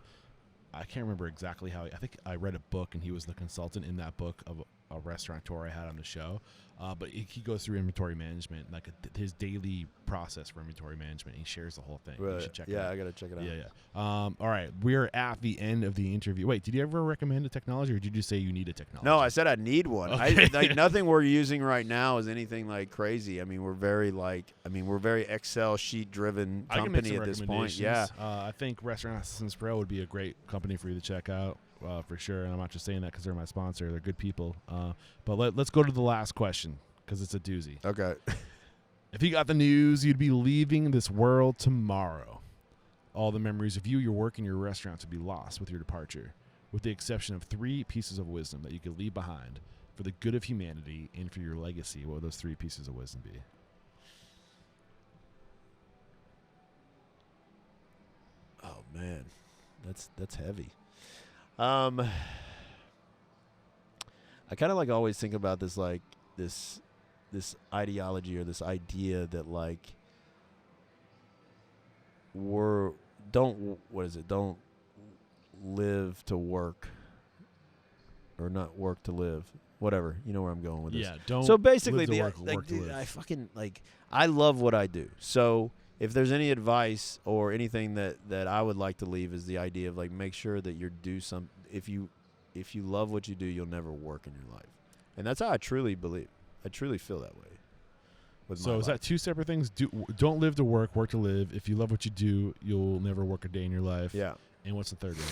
can't remember exactly how. I think I read a book, and he was the consultant in that book of a restaurateur I had on the show. But he goes through inventory management, like his daily process for inventory management. He shares the whole thing. Right. You should check it out. Yeah, I got to check it out. Yeah. All right. We're at the end of the interview. Wait, did you ever recommend a technology, or did you just say you need a technology? No, I said I need one. Okay. Like nothing we're using right now is anything like crazy. I mean, we're very Excel sheet driven company at this point. Yeah. I think Restaurant Systems Pro would be a great company for you to check out. For sure, and I'm not just saying that because they're my sponsor. They're good people. But let's go to the last question because it's a doozy. Okay. If you got the news, you'd be leaving this world tomorrow. All the memories of you, your work, and your restaurants would be lost with your departure, with the exception of 3 pieces of wisdom that you could leave behind for the good of humanity and for your legacy. What would those 3 pieces of wisdom be? Oh man, that's heavy. I kind of like always think about this like this ideology or this idea that like don't live to work or not work to live. Whatever, you know where I'm going with this. Yeah, don't. So basically, live to work to live. I fucking like. I love what I do. So if there's any advice or anything that I would like to leave is the idea of like make sure that you do some. If you love what you do, you'll never work in your life, and that's how I truly believe. I truly feel that way. So is that 2 separate things? Don't live to work, work to live. If you love what you do, you'll never work a day in your life. Yeah. And what's the third one?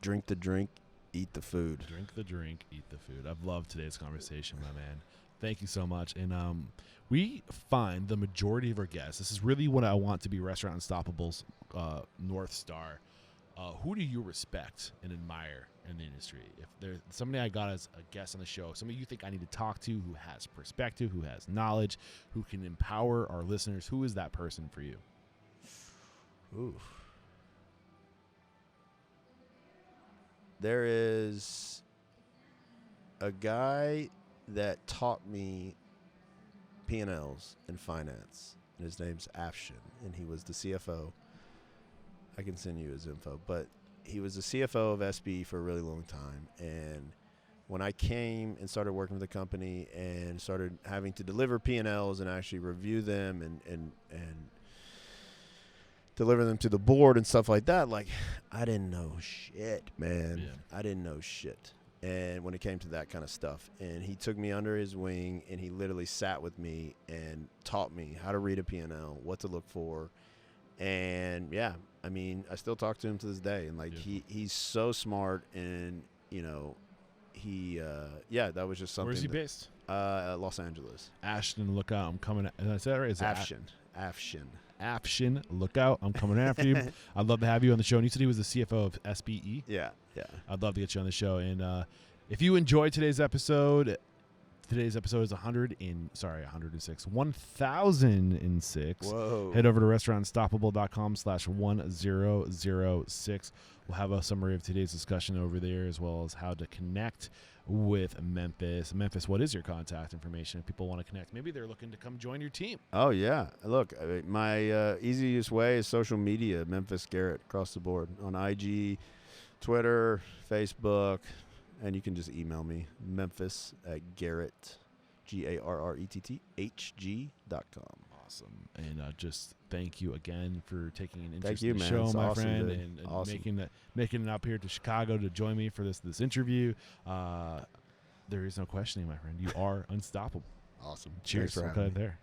Drink the drink, eat the food. Drink the drink, eat the food. I've loved today's conversation, my man. Thank you so much. And we find the majority of our guests, this is really what I want to be Restaurant Unstoppable's North Star. Who do you respect and admire in the industry? If there's somebody I got as a guest on the show, somebody you think I need to talk to who has perspective, who has knowledge, who can empower our listeners, who is that person for you? Ooh. There is a guy that taught me P&Ls in finance, and his name's Afshin, and he was the CFO. I can send you his info, but he was the CFO of SB for a really long time, and when I came and started working with the company and started having to deliver P&Ls and actually review them and deliver them to the board and stuff like that, like I didn't know shit, man. Yeah. I didn't know shit. And when it came to that kind of stuff, and he took me under his wing and he literally sat with me and taught me how to read a P&L, what to look for. And yeah, I mean, I still talk to him to this day, and like he's so smart, and you know, that was just something. Where's he based? Los Angeles. Ashton, look out! I'm coming. Did I say that right? Is it Afshin, look out! I'm coming after you. I'd love to have you on the show. And you said he was the CFO of SBE. Yeah. I'd love to get you on the show. And if you enjoyed today's episode is 1006. Whoa. Head over to restaurantunstoppable.com/1006. We'll have a summary of today's discussion over there, as well as how to connect with Memphis. Memphis, what is your contact information if people want to connect? Maybe they're looking to come join your team. Oh, yeah. Look, my easiest way is social media, Memphis Garrett, across the board, on IG, Twitter, Facebook, and you can just email me, Memphis@Garrett, GarrettHG.com. Awesome. And just thank you again for taking an interest in in the man. show, It's my awesome, friend, dude. and Awesome. making it up here to Chicago to join me for this interview. There is no questioning, my friend. You are unstoppable. Awesome. Cheers. Thanks for We'll cut having it me. there.